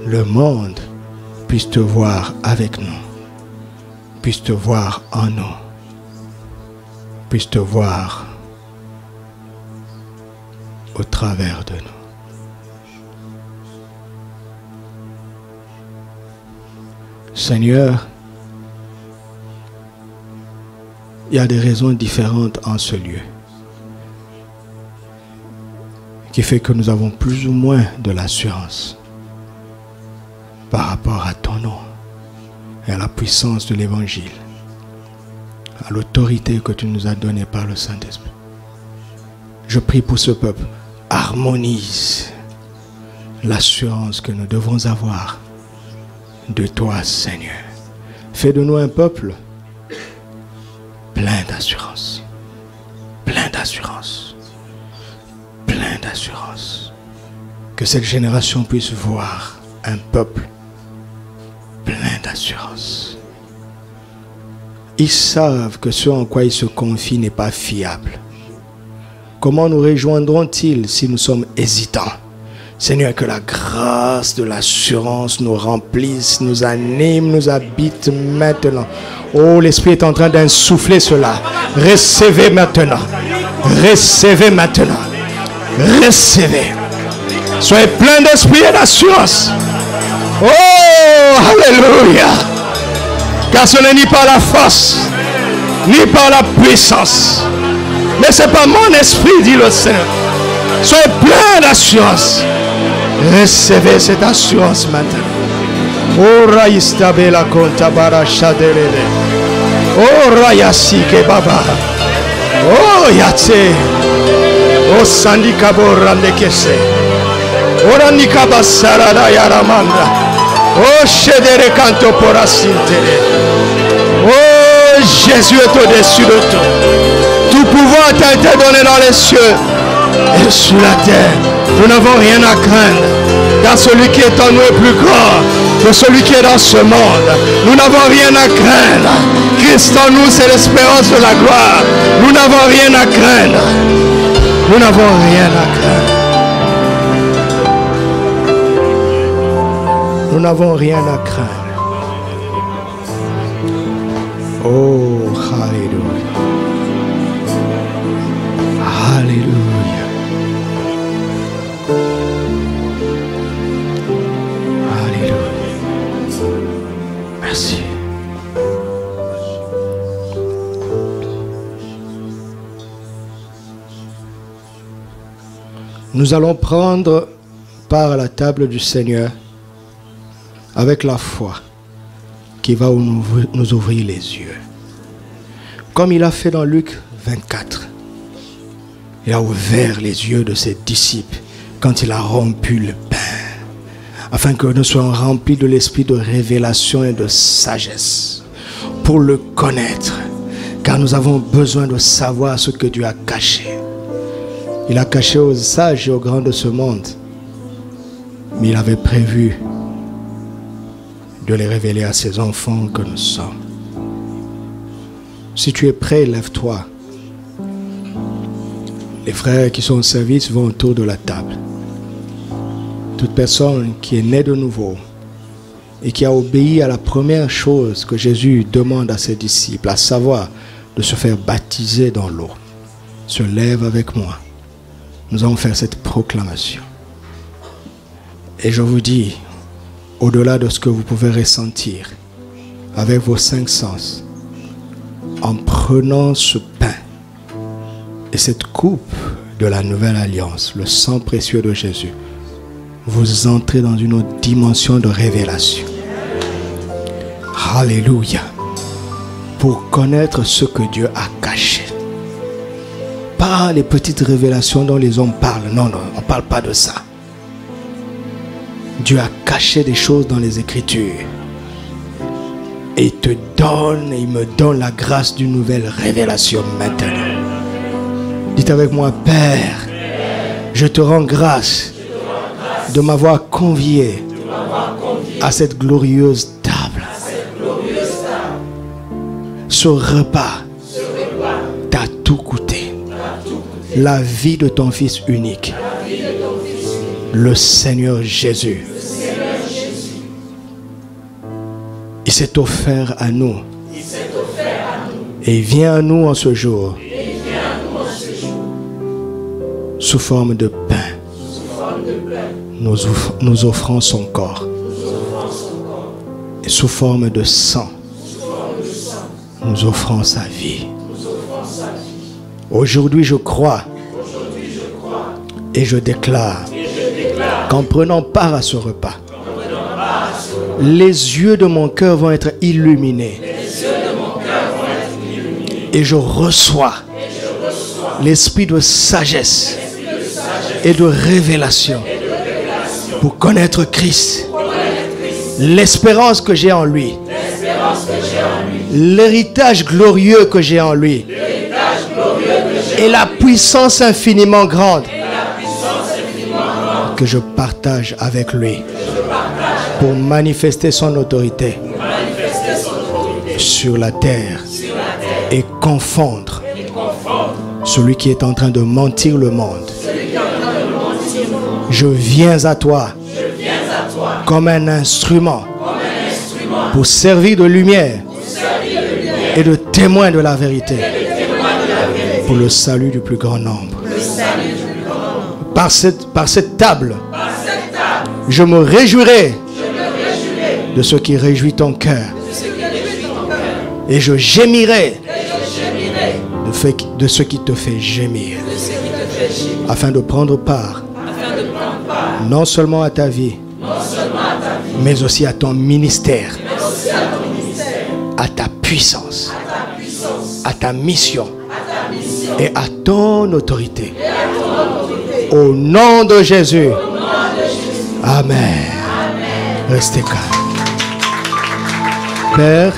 le monde puisse te voir avec nous. Puisse te voir en nous. Puisse te voir au travers de nous. Seigneur, il y a des raisons différentes en ce lieu qui fait que nous avons plus ou moins de l'assurance par rapport à ton nom et à la puissance de l'évangile, à l'autorité que tu nous as donnée par le Saint-Esprit. Je prie pour ce peuple. Harmonise l'assurance que nous devons avoir de toi, Seigneur. Fais de nous un peuple plein d'assurance. Plein d'assurance. Plein d'assurance. Que cette génération puisse voir un peuple plein d'assurance. Ils savent que ce en quoi ils se confient n'est pas fiable. Comment nous rejoindront-ils si nous sommes hésitants? Seigneur, que la grâce de l'assurance nous remplisse, nous anime, nous habite maintenant. Oh, l'Esprit est en train d'insuffler cela. Recevez maintenant. Recevez maintenant. Recevez. Soyez pleins d'esprit et d'assurance. Oh, alléluia. Car ce n'est ni par la force, ni par la puissance, mais c'est par mon esprit, dit le Seigneur. Soyez pleins d'assurance. Recevez cette assurance maintenant. Oh, Raïsta Bela Konta Barachadelele. Oh, Rayasi Kebaba. Oh, Yate. Oh, Sandika Borande Kese. Oh, Ranikaba Sarada Yaramanda. Oh, Shedere Kanto Porasintele. Oh, Jésus est au-dessus de tout. Tout pouvoir t'a été donné dans les cieux et sur la terre. Nous n'avons rien à craindre, car celui qui est en nous est plus grand que celui qui est dans ce monde. Nous n'avons rien à craindre. Christ en nous, c'est l'espérance de la gloire. Nous n'avons rien à craindre. Nous n'avons rien à craindre. Nous n'avons rien à craindre. Oh, Alléluia. Alléluia. Alléluia. Merci. Nous allons prendre part à la table du Seigneur avec la foi qui va nous ouvrir les yeux. Comme il a fait dans Luc 24. Il a ouvert les yeux de ses disciples quand il a rompu le pain, afin que nous soyons remplis de l'esprit de révélation et de sagesse pour le connaître, car nous avons besoin de savoir ce que Dieu a caché. Il a caché aux sages et aux grands de ce monde, mais il avait prévu de les révéler à ses enfants que nous sommes. Si tu es prêt, lève-toi. Les frères qui sont au service vont autour de la table. Toute personne qui est née de nouveau et qui a obéi à la première chose que Jésus demande à ses disciples, à savoir de se faire baptiser dans l'eau, se lève avec moi. Nous allons faire cette proclamation. Et je vous dis, au-delà de ce que vous pouvez ressentir avec vos 5 sens, en prenant ce pain et cette coupe de la nouvelle alliance, le sang précieux de Jésus, vous entrez dans une autre dimension de révélation. Alléluia. Pour connaître ce que Dieu a caché. Pas les petites révélations dont les hommes parlent. Non, on ne parle pas de ça. Dieu a caché des choses dans les Écritures. Et il me donne la grâce d'une nouvelle révélation maintenant. Dites avec moi, Père, je te rends grâce de m'avoir convié à cette glorieuse table. Ce repas t'a tout coûté. La vie de ton Fils unique, le Seigneur Jésus. Il s'est offert à nous. Et il vient à nous en ce jour sous forme de pain. Nous offrons son corps. Et sous forme de sang, nous offrons sa vie. Aujourd'hui, je crois et je déclare qu'en prenant part à ce repas, les yeux de mon cœur vont être illuminés. Et je reçois l'esprit de sagesse et de révélation pour connaître Christ, l'espérance que j'ai en lui, l'héritage glorieux que j'ai en lui et la puissance infiniment grande que je partage avec lui pour manifester son autorité sur la terre et confondre celui qui est en train de mentir le monde. Je viens à toi comme un instrument pour servir de lumière et de témoin de la vérité pour le salut du plus grand nombre. Par cette table, je me réjouirai de ce qui réjouit ton cœur. Et je gémirai de ce qui te fait gémir. Afin de prendre part non seulement à ta vie, mais aussi à ton ministère, à ta puissance, à ta mission et à ton autorité. Au nom de Jésus. Amen. Restez calme. Père,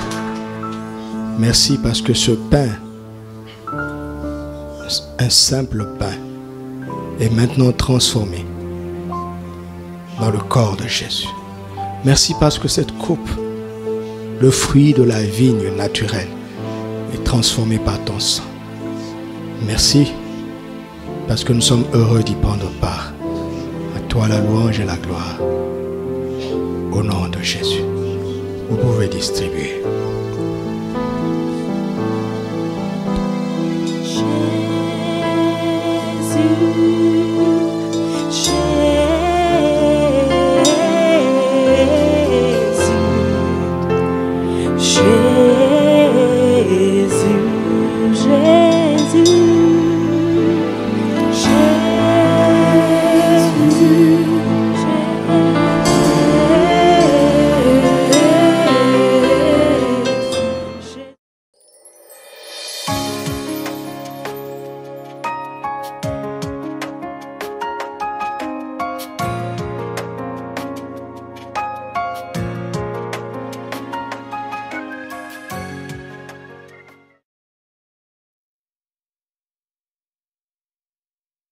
merci parce que ce pain, un simple pain, est maintenant transformé dans le corps de Jésus. Merci parce que cette coupe, le fruit de la vigne naturelle, est transformée par ton sang. Merci parce que nous sommes heureux d'y prendre part. À toi la louange et la gloire. Au nom de Jésus. Vous pouvez distribuer.